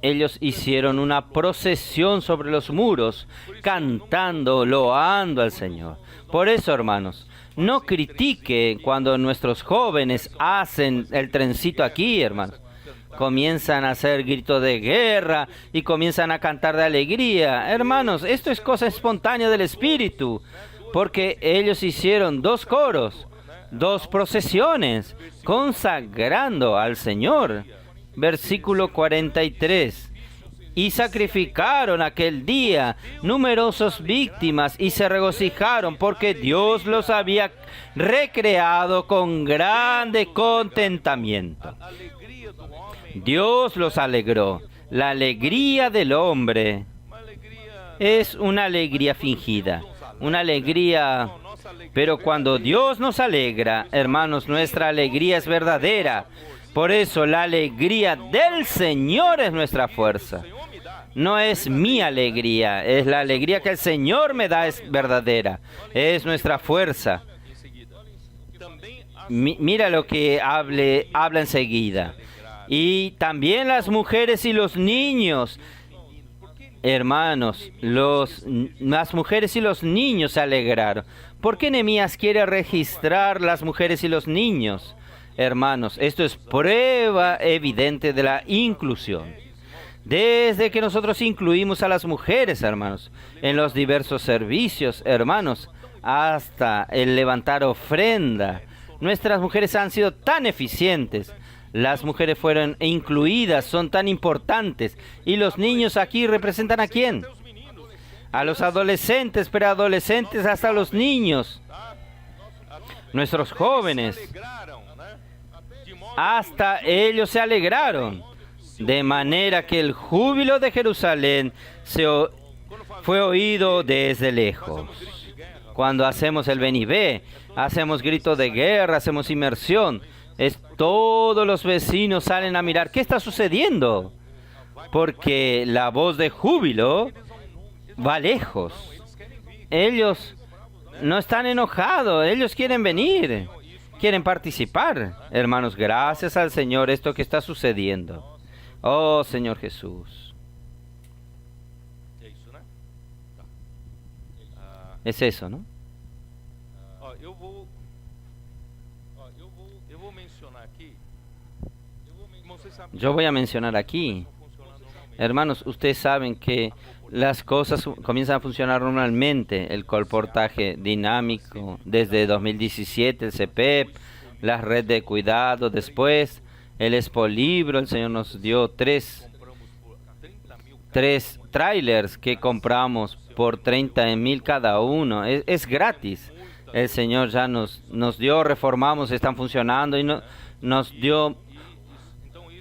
ellos hicieron una procesión sobre los muros, cantando, loando al Señor. Por eso, hermanos, no critique cuando nuestros jóvenes hacen el trencito aquí, hermanos. Comienzan a hacer gritos de guerra y comienzan a cantar de alegría. Hermanos, esto es cosa espontánea del Espíritu, porque ellos hicieron 2 coros, 2 procesiones, consagrando al Señor. Versículo 43. Y sacrificaron aquel día numerosas víctimas y se regocijaron porque Dios los había recreado con grande contentamiento. Dios los alegró. La alegría del hombre es una alegría fingida, una alegría, pero cuando Dios nos alegra, hermanos, nuestra alegría es verdadera. Por eso la alegría del Señor es nuestra fuerza. No es mi alegría, es la alegría que el Señor me da, es verdadera, es nuestra fuerza. Mira lo que habla enseguida. Y también las mujeres y los niños. Hermanos, las mujeres y los niños se alegraron. ¿Por qué Nehemías quiere registrar las mujeres y los niños? Hermanos, esto es prueba evidente de la inclusión. Desde que nosotros incluimos a las mujeres, hermanos, en los diversos servicios, hermanos, hasta el levantar ofrenda, nuestras mujeres han sido tan eficientes. Las mujeres fueron incluidas, son tan importantes. Y los niños aquí representan ¿a quién? A los adolescentes, preadolescentes, hasta los niños. Nuestros jóvenes, hasta ellos se alegraron. De manera que el júbilo de Jerusalén fue oído desde lejos. Cuando hacemos el ven y ve, hacemos grito de guerra, hacemos inmersión. Todos los vecinos salen a mirar. ¿Qué está sucediendo? Porque la voz de júbilo va lejos. Ellos no están enojados. Ellos quieren venir. Quieren participar. Hermanos, gracias al Señor esto que está sucediendo. Oh, Señor Jesús. Es eso, ¿no? Yo voy a mencionar aquí, hermanos, ustedes saben que las cosas comienzan a funcionar normalmente. El colportaje dinámico desde 2017, el CPEP, la red de cuidado después, el Expolibro. El Señor nos dio tres trailers que compramos por 30,000 cada uno. Es gratis. El Señor ya nos dio, reformamos, están funcionando y nos dio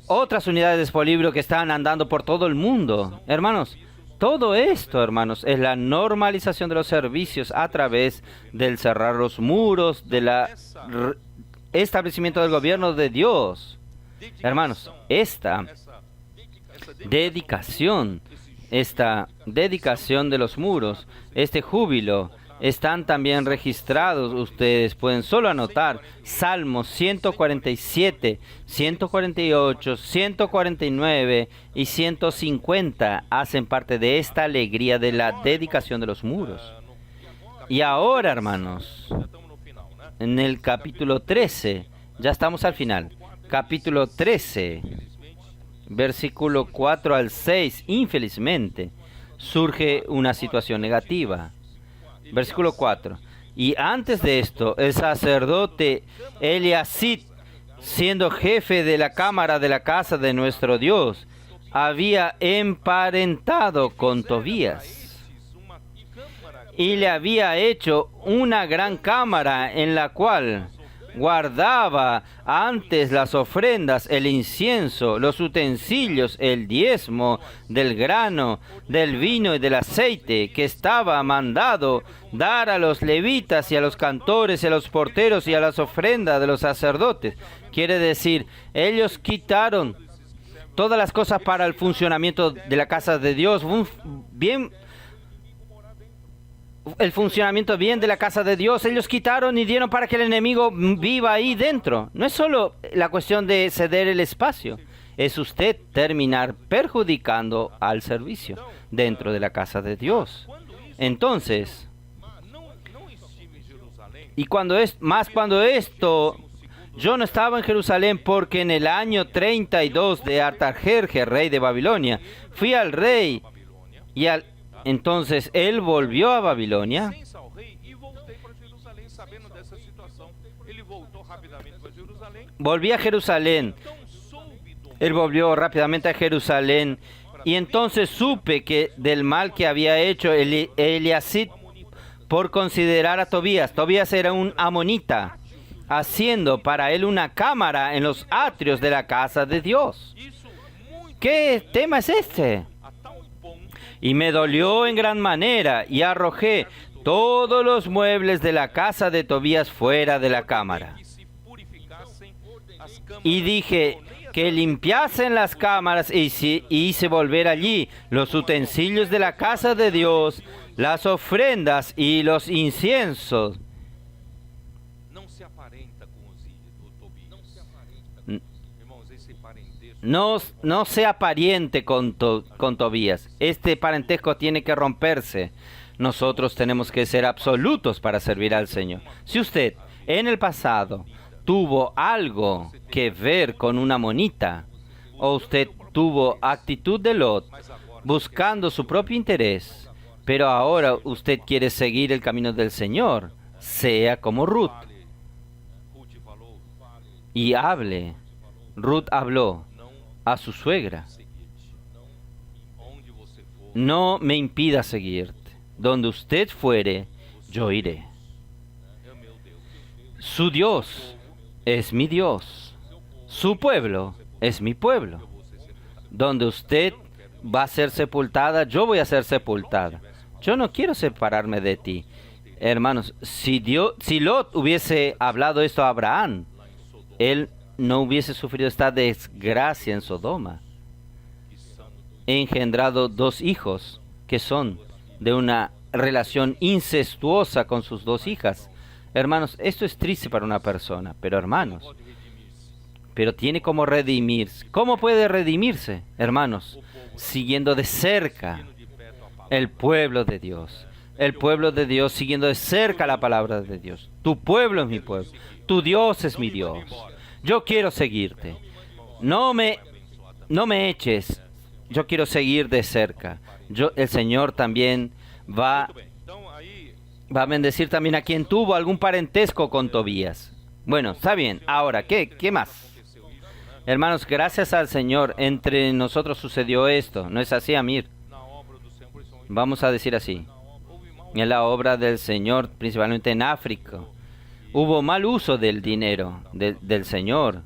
otras unidades de Expolibro que están andando por todo el mundo. Hermanos, todo esto, hermanos, es la normalización de los servicios a través del cerrar los muros, del establecimiento del gobierno de Dios. Hermanos, esta dedicación de los muros, este júbilo, están también registrados. Ustedes pueden solo anotar Salmos 147, 148, 149 y 150 hacen parte de esta alegría de la dedicación de los muros. Y ahora, hermanos, en el capítulo 13, ya estamos al final, capítulo 13, versículo 4 al 6, infelizmente, surge una situación negativa. Versículo 4. Y antes de esto, el sacerdote Eliasib, siendo jefe de la cámara de la casa de nuestro Dios, había emparentado con Tobías y le había hecho una gran cámara en la cual guardaba antes las ofrendas, el incienso, los utensilios, el diezmo del grano, del vino y del aceite que estaba mandado dar a los levitas y a los cantores y a los porteros y a las ofrendas de los sacerdotes. Quiere decir, ellos quitaron todas las cosas para el funcionamiento de la casa de Dios, el funcionamiento bien de la casa de Dios. Ellos quitaron y dieron para que el enemigo viva ahí dentro. No es solo la cuestión de ceder el espacio, es usted terminar perjudicando al servicio dentro de la casa de Dios. Entonces, y cuando esto, yo no estaba en Jerusalén porque en el año 32 de Artajerjes, rey de Babilonia, fui al rey y entonces él volvió a Babilonia. Volví a Jerusalén. Él volvió rápidamente a Jerusalén. Y entonces supe que del mal que había hecho Eliasib por considerar a Tobías. Tobías era un amonita, haciendo para él una cámara en los atrios de la casa de Dios. ¿Qué tema es este? Y me dolió en gran manera, y arrojé todos los muebles de la casa de Tobías fuera de la cámara. Y dije que limpiasen las cámaras y hice volver allí los utensilios de la casa de Dios, las ofrendas y los inciensos. no sea pariente con Tobías. Este parentesco tiene que romperse. Nosotros tenemos que ser absolutos para servir al Señor. Si usted en el pasado tuvo algo que ver con una amonita, o usted tuvo actitud de Lot, buscando su propio interés, pero ahora usted quiere seguir el camino del Señor, sea como Ruth. Y hable. Ruth habló a su suegra: no me impida seguirte. Donde usted fuere, yo iré. Su Dios es mi Dios. Su pueblo es mi pueblo. Donde usted va a ser sepultada, yo voy a ser sepultada. Yo no quiero separarme de ti. Hermanos, si Lot hubiese hablado esto a Abraham, él no hubiese sufrido esta desgracia en Sodoma. He engendrado 2 hijos que son de una relación incestuosa con sus 2 hijas. Hermanos, esto es triste para una persona, pero hermanos, pero tiene como redimirse. ¿Cómo puede redimirse, hermanos? Siguiendo de cerca el pueblo de Dios. El pueblo de Dios siguiendo de cerca la palabra de Dios. Tu pueblo es mi pueblo. Tu Dios es mi Dios. Yo quiero seguirte. No me eches. Yo quiero seguir de cerca. El Señor también va a bendecir también a quien tuvo algún parentesco con Tobías. Bueno, está bien. Ahora, ¿qué más? Hermanos, gracias al Señor, entre nosotros sucedió esto. ¿No es así, Amir? Vamos a decir así. En la obra del Señor, principalmente en África, hubo mal uso del dinero del Señor.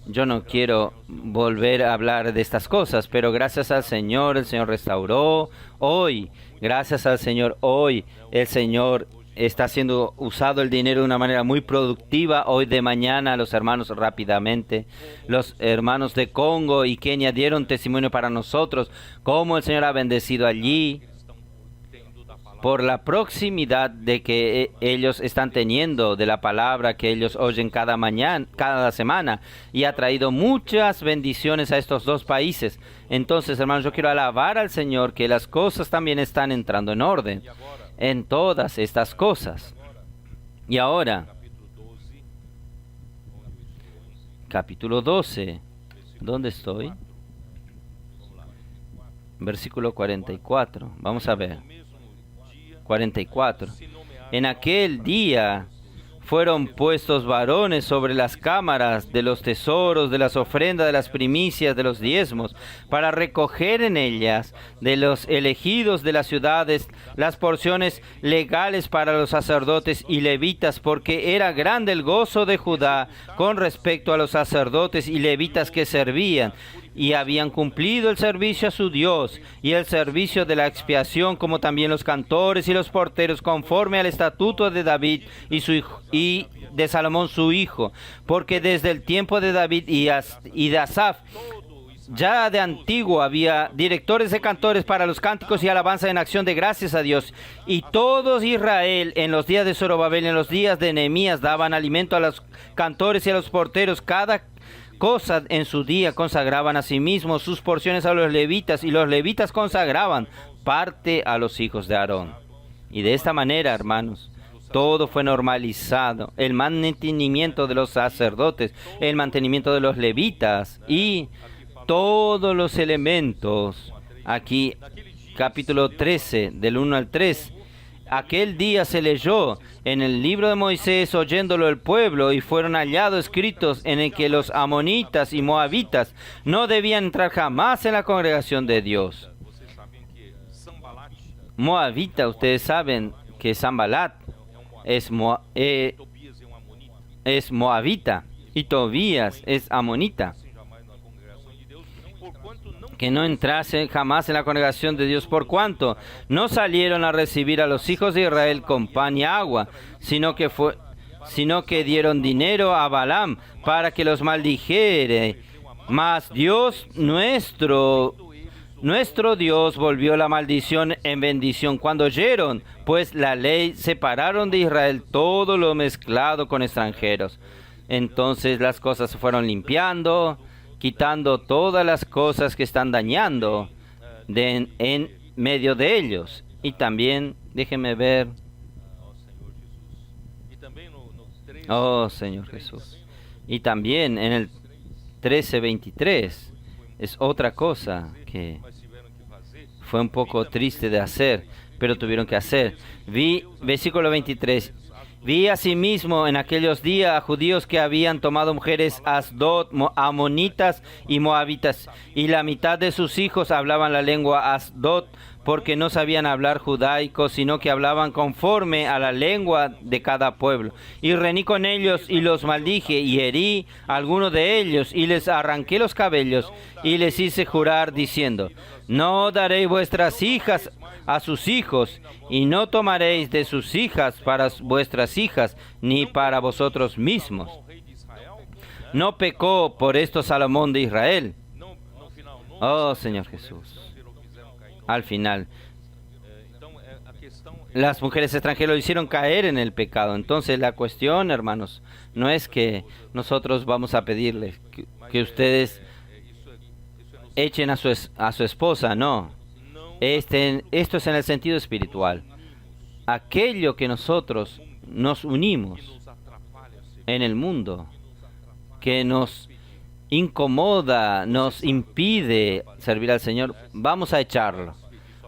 Yo no quiero volver a hablar de estas cosas, pero gracias al Señor, el Señor restauró. Hoy, gracias al Señor, hoy el Señor está siendo usado el dinero de una manera muy productiva. Hoy de mañana los hermanos rápidamente, los hermanos de Congo y Kenia dieron testimonio para nosotros, cómo el Señor ha bendecido allí, por la proximidad de que ellos están teniendo de la palabra que ellos oyen cada semana, y ha traído muchas bendiciones a estos 2 países. Entonces, hermanos, yo quiero alabar al Señor que las cosas también están entrando en orden en todas estas cosas. Y ahora, capítulo 12, ¿dónde estoy? Versículo 44, vamos a ver. 44. En aquel día fueron puestos varones sobre las cámaras de los tesoros, de las ofrendas, de las primicias, de los diezmos, para recoger en ellas de los elegidos de las ciudades las porciones legales para los sacerdotes y levitas, porque era grande el gozo de Judá con respecto a los sacerdotes y levitas que servían, y habían cumplido el servicio a su Dios y el servicio de la expiación, como también los cantores y los porteros, conforme al estatuto de David y de Salomón su hijo, porque desde el tiempo de David y de Asaf, ya de antiguo, había directores de cantores para los cánticos y alabanza en acción de gracias a Dios. Y todos Israel, en los días de Zorobabel, en los días de Nehemías, daban alimento a los cantores y a los porteros. Cada cosa en su día consagraban a sí mismos sus porciones a los levitas, y los levitas consagraban parte a los hijos de Aarón. Y de esta manera, hermanos, todo fue normalizado. El mantenimiento de los sacerdotes, el mantenimiento de los levitas y todos los elementos. Aquí, capítulo 13, del 1 al 3. Aquel día se leyó en el libro de Moisés, oyéndolo el pueblo, y fueron hallados escritos en el que los amonitas y moabitas no debían entrar jamás en la congregación de Dios. Moabita, ustedes saben que Sanbalat es moabita y Tobías es amonita. Que no entrasen jamás en la congregación de Dios, por cuanto no salieron a recibir a los hijos de Israel con pan y agua, sino que dieron dinero a Balaam para que los maldijere. Mas Dios nuestro Dios volvió la maldición en bendición cuando oyeron, pues la ley separaron de Israel todo lo mezclado con extranjeros. Entonces las cosas se fueron limpiando. quitando todas las cosas que están dañando en medio de ellos. Y también, déjeme ver, oh Señor Jesús, y también en el 13:23 es otra cosa que fue un poco triste de hacer, pero tuvieron que hacer. Versículo 23. Vi asimismo en aquellos días a judíos que habían tomado mujeres Asdod, amonitas y moabitas, y la mitad de sus hijos hablaban la lengua Asdod, porque no sabían hablar judaico, sino que hablaban conforme a la lengua de cada pueblo. Y reuní con ellos y los maldije, y herí a algunos de ellos, y les arranqué los cabellos, y les hice jurar, diciendo: no daréis vuestras hijas a sus hijos, y no tomaréis de sus hijas para vuestras hijas, ni para vosotros mismos. ¿No pecó por esto Salomón de Israel? Oh Señor Jesús. Al final, las mujeres extranjeras lo hicieron caer en el pecado. Entonces la cuestión, hermanos, no es que nosotros vamos a pedirles que ustedes echen a su esposa, no. Esto es en el sentido espiritual. Aquello que nosotros nos unimos en el mundo, que nos incomoda, nos impide servir al Señor, vamos a echarlo.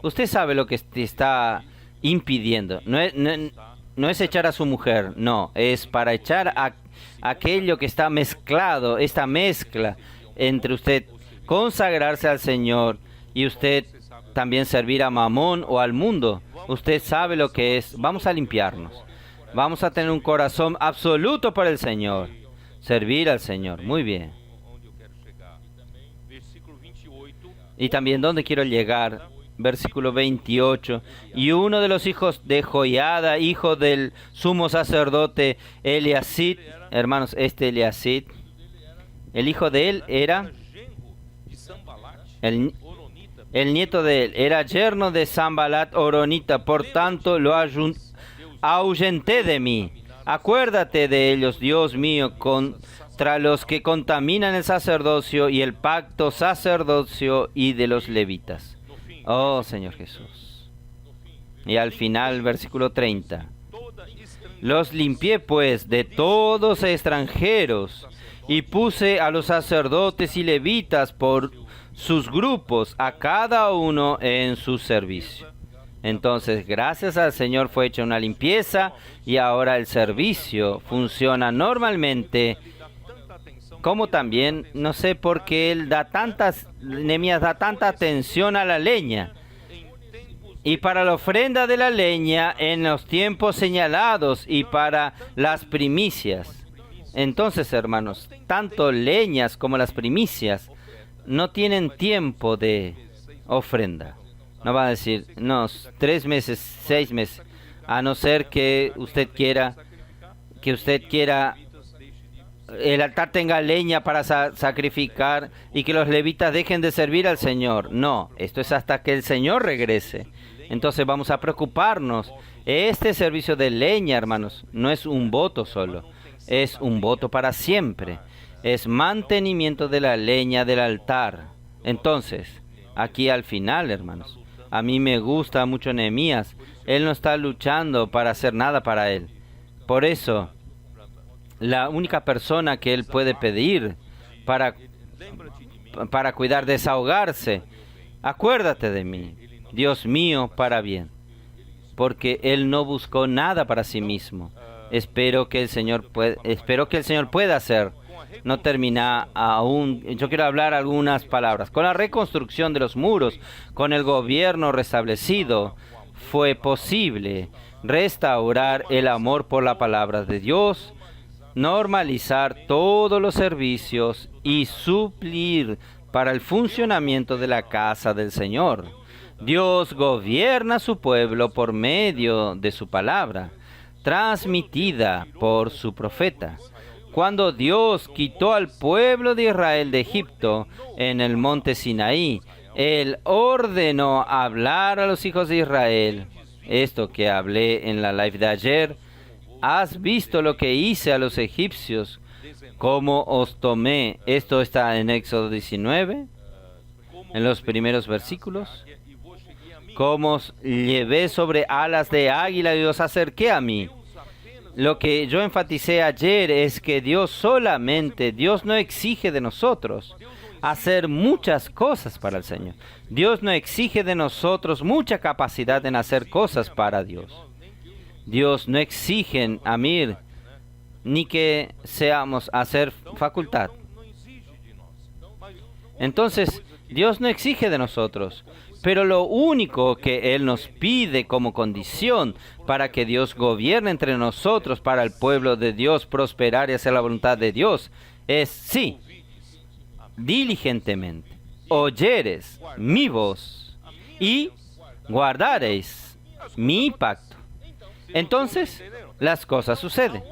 Usted sabe lo que te está impidiendo. No es echar a su mujer, no. Es para echar a aquello que está mezclado, esta mezcla entre usted consagrarse al Señor y usted también servir a Mamón o al mundo. Usted sabe lo que es. Vamos a limpiarnos. Vamos a tener un corazón absoluto para el Señor. Servir al Señor. Muy bien. Y también, ¿dónde quiero llegar? Versículo 28. Y uno de los hijos de Joiada, hijo del sumo sacerdote Eliasid, hermanos, Eliasid, el hijo de él era, el nieto de él era yerno de Sambalat Oronita, por tanto lo ahuyenté de mí. Acuérdate de ellos, Dios mío, contra los que contaminan el sacerdocio y el pacto sacerdocio y de los levitas. Oh Señor Jesús. Y al final, versículo 30. Los limpié pues de todos extranjeros y puse a los sacerdotes y levitas por sus grupos, a cada uno en su servicio. Entonces, gracias al Señor fue hecha una limpieza y ahora el servicio funciona normalmente, como también, no sé por qué Nehemías da tanta atención a la leña. Y para la ofrenda de la leña en los tiempos señalados y para las primicias. Entonces, hermanos, tanto leñas como las primicias no tienen tiempo de ofrenda. No va a decir, no, 3 meses, 6 meses, a no ser que usted quiera, el altar tenga leña para sacrificar y que los levitas dejen de servir al Señor. No, esto es hasta que el Señor regrese. Entonces vamos a preocuparnos. Este servicio de leña, hermanos, no es un voto solo, es un voto para siempre. Es mantenimiento de la leña del altar. Entonces, aquí al final, hermanos, a mí me gusta mucho Nehemías. Él no está luchando para hacer nada para él. Por eso, la única persona que él puede pedir para cuidar, desahogarse, acuérdate de mí, Dios mío, para bien. Porque él no buscó nada para sí mismo. Espero que el Señor pueda hacer. No termina aún. Yo quiero hablar algunas palabras. Con la reconstrucción de los muros, con el gobierno restablecido, fue posible restaurar el amor por la palabra de Dios, normalizar todos los servicios y suplir para el funcionamiento de la casa del Señor. Dios gobierna a su pueblo por medio de su palabra, transmitida por su profeta. Cuando Dios quitó al pueblo de Israel de Egipto en el monte Sinaí, Él ordenó hablar a los hijos de Israel. Esto que hablé en la live de ayer. ¿Has visto lo que hice a los egipcios cómo os tomé. Esto está en Éxodo 19, en los primeros versículos. Cómo os llevé sobre alas de águila y os acerqué a mí. Lo que yo enfaticé ayer es que Dios no exige de nosotros hacer muchas cosas para el Señor. Dios no exige de nosotros mucha capacidad en hacer cosas para Dios. Dios no exige, Amir, ni que seamos hacer facultad. Entonces, Dios no exige de nosotros. Pero lo único que Él nos pide como condición para que Dios gobierne entre nosotros, para el pueblo de Dios prosperar y hacer la voluntad de Dios, es sí, diligentemente, oyeres mi voz y guardaréis mi pacto. Entonces, las cosas suceden.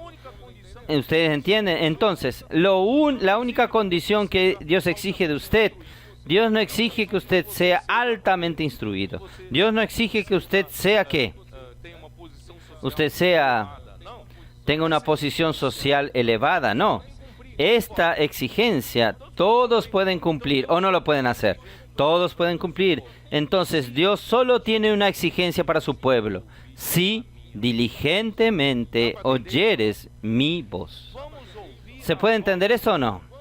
¿Ustedes entienden? Entonces, la única condición que Dios exige de usted, Dios no exige que usted sea altamente instruido. Dios no exige que usted sea ¿qué? Tenga una posición social elevada. No. Esta exigencia todos pueden cumplir o no lo pueden hacer. Todos pueden cumplir. Entonces Dios solo tiene una exigencia para su pueblo. Si diligentemente oyeres mi voz. ¿Se puede entender eso o no?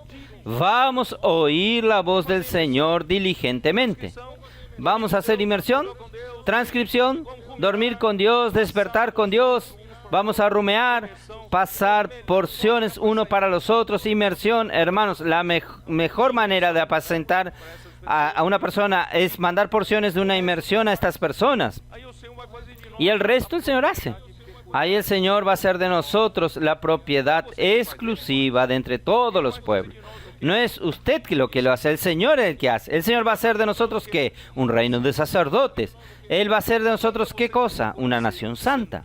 Vamos a oír la voz del Señor diligentemente. Vamos a hacer inmersión, transcripción, dormir con Dios, despertar con Dios. Vamos a rumear, pasar porciones uno para los otros, inmersión. Hermanos, la mejor manera de apacentar a una persona es mandar porciones de una inmersión a estas personas. Y el resto el Señor hace. Ahí el Señor va a hacer de nosotros la propiedad exclusiva de entre todos los pueblos. No es usted lo que lo hace, el Señor es el que hace. El Señor va a hacer de nosotros, ¿qué? Un reino de sacerdotes. Él va a hacer de nosotros, ¿qué cosa? Una nación santa.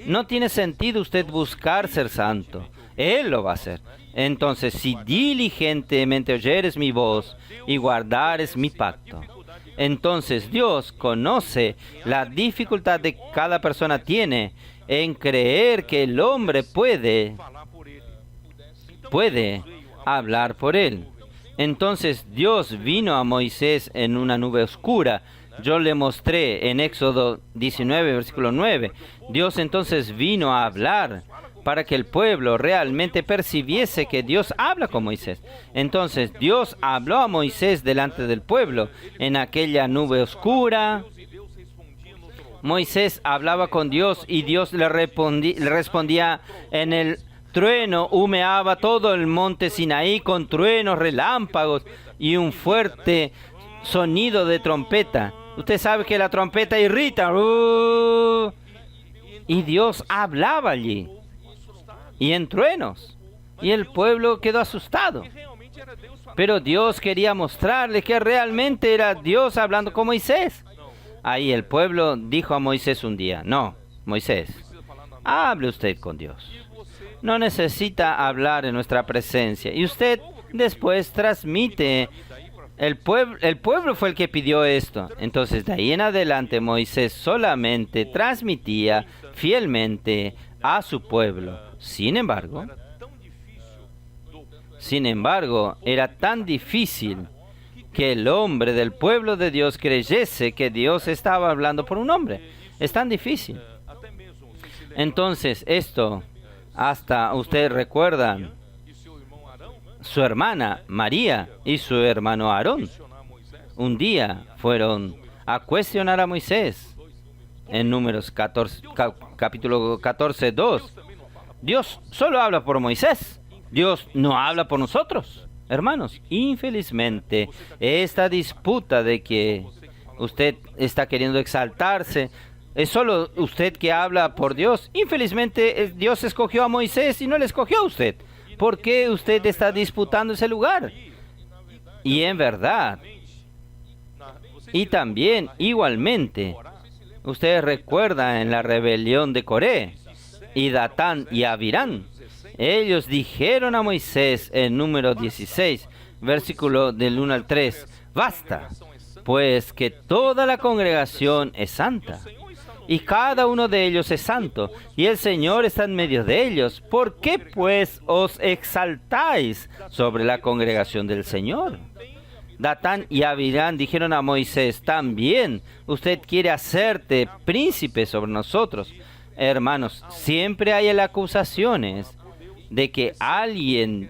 No tiene sentido usted buscar ser santo. Él lo va a hacer. Entonces, si diligentemente oyeres mi voz y guardares mi pacto, entonces Dios conoce la dificultad de cada persona tiene en creer que el hombre puede hablar por él. Entonces Dios vino a Moisés en una nube oscura. Yo le mostré en Éxodo 19, versículo 9. Dios entonces vino a hablar para que el pueblo realmente percibiese que Dios habla con Moisés. Entonces Dios habló a Moisés delante del pueblo en aquella nube oscura. Moisés hablaba con Dios y Dios le respondía en el trueno. Humeaba todo el monte Sinaí con truenos, relámpagos y un fuerte sonido de trompeta. Usted sabe que la trompeta irrita. Y Dios hablaba allí. Y en truenos. Y el pueblo quedó asustado. Pero Dios quería mostrarle que realmente era Dios hablando con Moisés. Ahí el pueblo dijo a Moisés un día: no, Moisés, hable usted con Dios. No necesita hablar en nuestra presencia. Y usted después transmite. El pueblo fue el que pidió esto. Entonces, de ahí en adelante, Moisés solamente transmitía fielmente a su pueblo. Sin embargo, era tan difícil que el hombre del pueblo de Dios creyese que Dios estaba hablando por un hombre. Es tan difícil. Entonces, esto, hasta ustedes recuerdan, su hermana María y su hermano Aarón un día fueron a cuestionar a Moisés en Números 14, capítulo 14, 2. Dios solo habla por Moisés. Dios no habla por nosotros. Hermanos, infelizmente, esta disputa de que usted está queriendo exaltarse, es solo usted que habla por Dios. Infelizmente, Dios escogió a Moisés y no le escogió a usted. ¿Por qué usted está disputando ese lugar? Y en verdad, y también igualmente, ustedes recuerdan en la rebelión de Coré, y Datán y Abirán, ellos dijeron a Moisés en Número 16, versículo del 1 al 3, basta, pues que toda la congregación es santa. y cada uno de ellos es santo, y el Señor está en medio de ellos. ¿Por qué pues os exaltáis sobre la congregación del Señor? Datán y Abirán dijeron a Moisés: también usted quiere hacerte príncipe sobre nosotros. Hermanos, siempre hay acusaciones de que alguien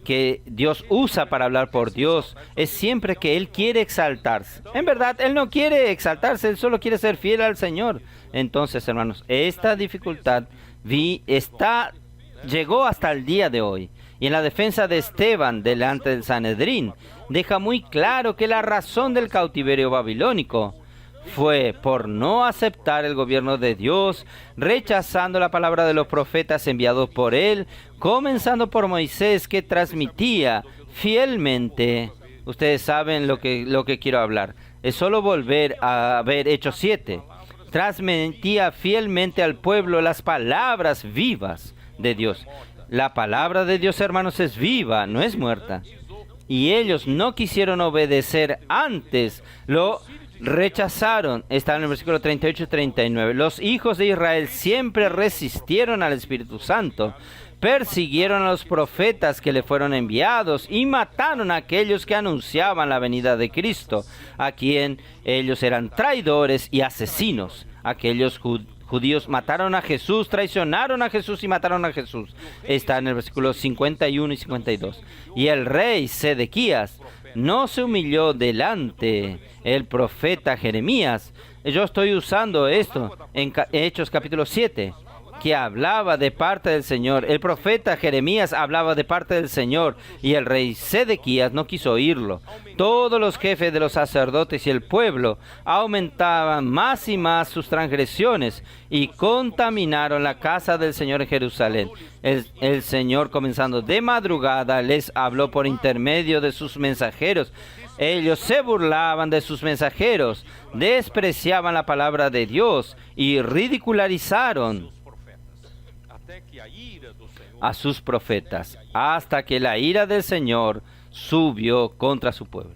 que Dios usa para hablar por Dios es siempre que Él quiere exaltarse. En verdad, Él no quiere exaltarse, Él solo quiere ser fiel al Señor. Entonces, hermanos, esta dificultad llegó hasta el día de hoy. Y en la defensa de Esteban delante del Sanedrín, deja muy claro que la razón del cautiverio babilónico fue por no aceptar el gobierno de Dios, rechazando la palabra de los profetas enviados por Él, comenzando por Moisés, que transmitía fielmente. Ustedes saben lo que quiero hablar. Es solo volver a ver Hechos 7. Transmitía fielmente al pueblo las palabras vivas de Dios. La palabra de Dios, hermanos, es viva, no es muerta. Y ellos no quisieron obedecer antes, lo rechazaron. Está en el versículo 38 y 39. Los hijos de Israel siempre resistieron al Espíritu Santo, persiguieron a los profetas que le fueron enviados y mataron a aquellos que anunciaban la venida de Cristo, a quien ellos eran traidores y asesinos. Aquellos judíos mataron a Jesús, traicionaron a Jesús y mataron a Jesús. Está en el versículo 51 y 52. Y el rey Sedequías no se humilló delante el profeta Jeremías. Yo estoy usando esto en Hechos capítulo 7, que hablaba de parte del Señor. El profeta Jeremías hablaba de parte del Señor y el rey Sedequías no quiso oírlo. Todos los jefes de los sacerdotes y el pueblo aumentaban más y más sus transgresiones y contaminaron la casa del Señor en Jerusalén. El Señor, comenzando de madrugada, les habló por intermedio de sus mensajeros. Ellos se burlaban de sus mensajeros, despreciaban la palabra de Dios y ridicularizaron a sus profetas, hasta que la ira del Señor subió contra su pueblo.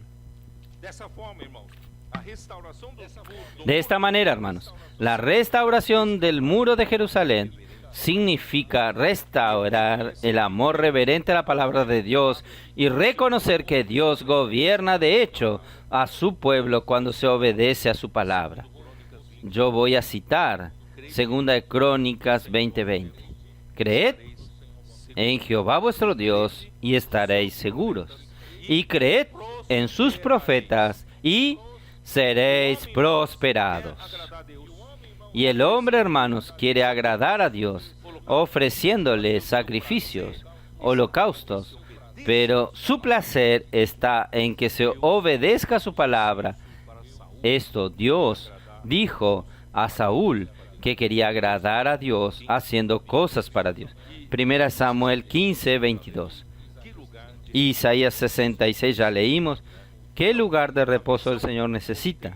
De esta manera, hermanos, la restauración del muro de Jerusalén significa restaurar el amor reverente a la palabra de Dios y reconocer que Dios gobierna de hecho a su pueblo cuando se obedece a su palabra. Yo voy a citar 2 Crónicas 20:20. Creed en Jehová vuestro Dios y estaréis seguros. Y creed en sus profetas y seréis prosperados. Y el hombre, hermanos, quiere agradar a Dios, ofreciéndole sacrificios, holocaustos, pero su placer está en que se obedezca su palabra. Esto Dios dijo a Saúl, que quería agradar a Dios haciendo cosas para Dios. 1 Samuel 15:22. Isaías 66 ya leímos. ¿Qué lugar de reposo el Señor necesita?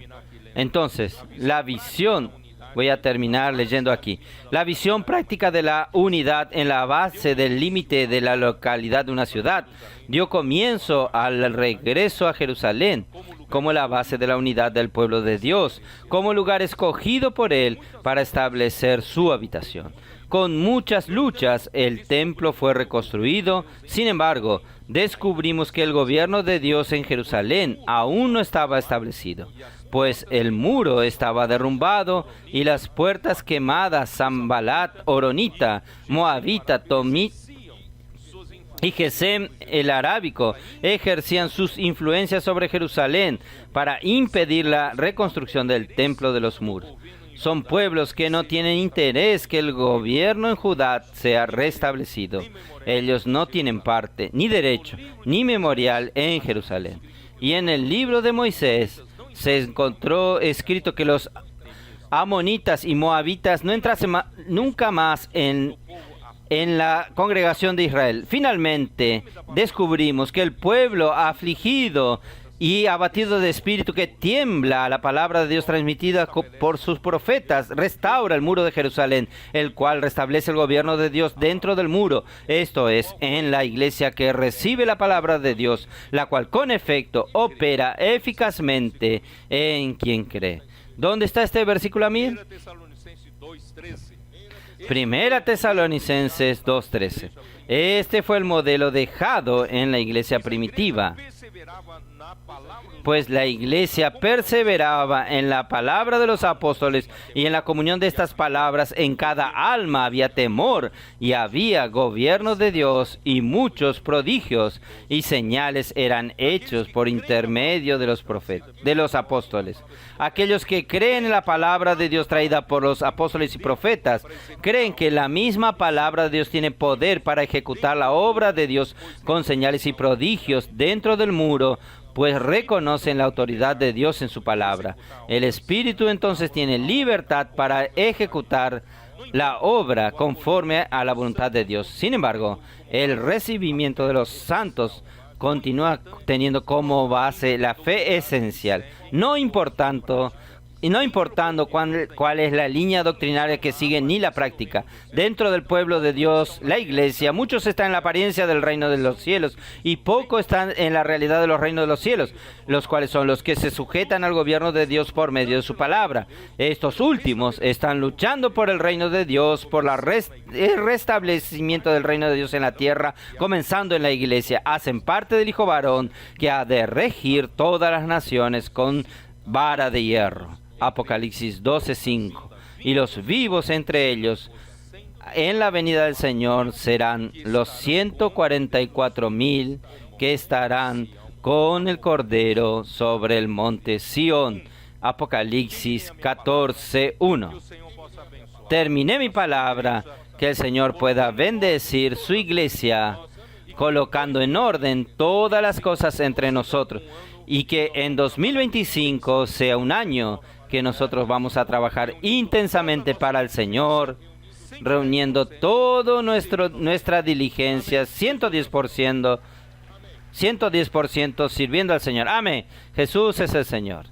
Entonces, la visión, voy a terminar leyendo aquí. La visión práctica de la unidad en la base del límite de la localidad de una ciudad dio comienzo al regreso a Jerusalén como la base de la unidad del pueblo de Dios, como lugar escogido por Él para establecer su habitación. Con muchas luchas, el templo fue reconstruido. Sin embargo, descubrimos que el gobierno de Dios en Jerusalén aún no estaba establecido, pues el muro estaba derrumbado y las puertas quemadas. Sanbalat, Horonita, Moabita, Tomit y Gesem el arábico ejercían sus influencias sobre Jerusalén para impedir la reconstrucción del templo de los muros. Son pueblos que no tienen interés que el gobierno en Judá sea restablecido. Ellos no tienen parte, ni derecho, ni memorial en Jerusalén. Y en el libro de Moisés se encontró escrito que los amonitas y moabitas no entrasen nunca más en la congregación de Israel. Finalmente descubrimos que el pueblo afligido y abatido de espíritu que tiembla a la palabra de Dios transmitida por sus profetas restaura el muro de Jerusalén, el cual restablece el gobierno de Dios dentro del muro. Esto es, en la iglesia que recibe la palabra de Dios, la cual con efecto opera eficazmente en quien cree. ¿Dónde está este versículo, Amir? Primera Tesalonicenses 2:13. Este fue el modelo dejado en la iglesia primitiva, pues la iglesia perseveraba en la palabra de los apóstoles y en la comunión de estas palabras. En cada alma había temor y había gobierno de Dios, y muchos prodigios y señales eran hechos por intermedio de los profetas, de los apóstoles. Aquellos que creen en la palabra de Dios traída por los apóstoles y profetas creen que la misma palabra de Dios tiene poder para ejecutar la obra de Dios con señales y prodigios dentro del muro, pues reconocen la autoridad de Dios en su palabra. El Espíritu entonces tiene libertad para ejecutar la obra conforme a la voluntad de Dios. Sin embargo, el recibimiento de los santos continúa teniendo como base la fe esencial, no importando cuál es la línea doctrinaria que sigue ni la práctica. Dentro del pueblo de Dios, la iglesia, muchos están en la apariencia del reino de los cielos y pocos están en la realidad de los reinos de los cielos, los cuales son los que se sujetan al gobierno de Dios por medio de su palabra. Estos últimos están luchando por el reino de Dios, por el restablecimiento del reino de Dios en la tierra, comenzando en la iglesia. Hacen parte del Hijo varón que ha de regir todas las naciones con vara de hierro. Apocalipsis 12:5. Y los vivos entre ellos en la venida del Señor serán los 144,000 que estarán con el Cordero sobre el monte Sión. Apocalipsis 14:1. Terminé mi palabra. Que el Señor pueda bendecir su iglesia, colocando en orden todas las cosas entre nosotros, y que en 2025 sea un año que nosotros vamos a trabajar intensamente para el Señor, reuniendo todo nuestra diligencia, 110% sirviendo al Señor. Amén. Jesús es el Señor.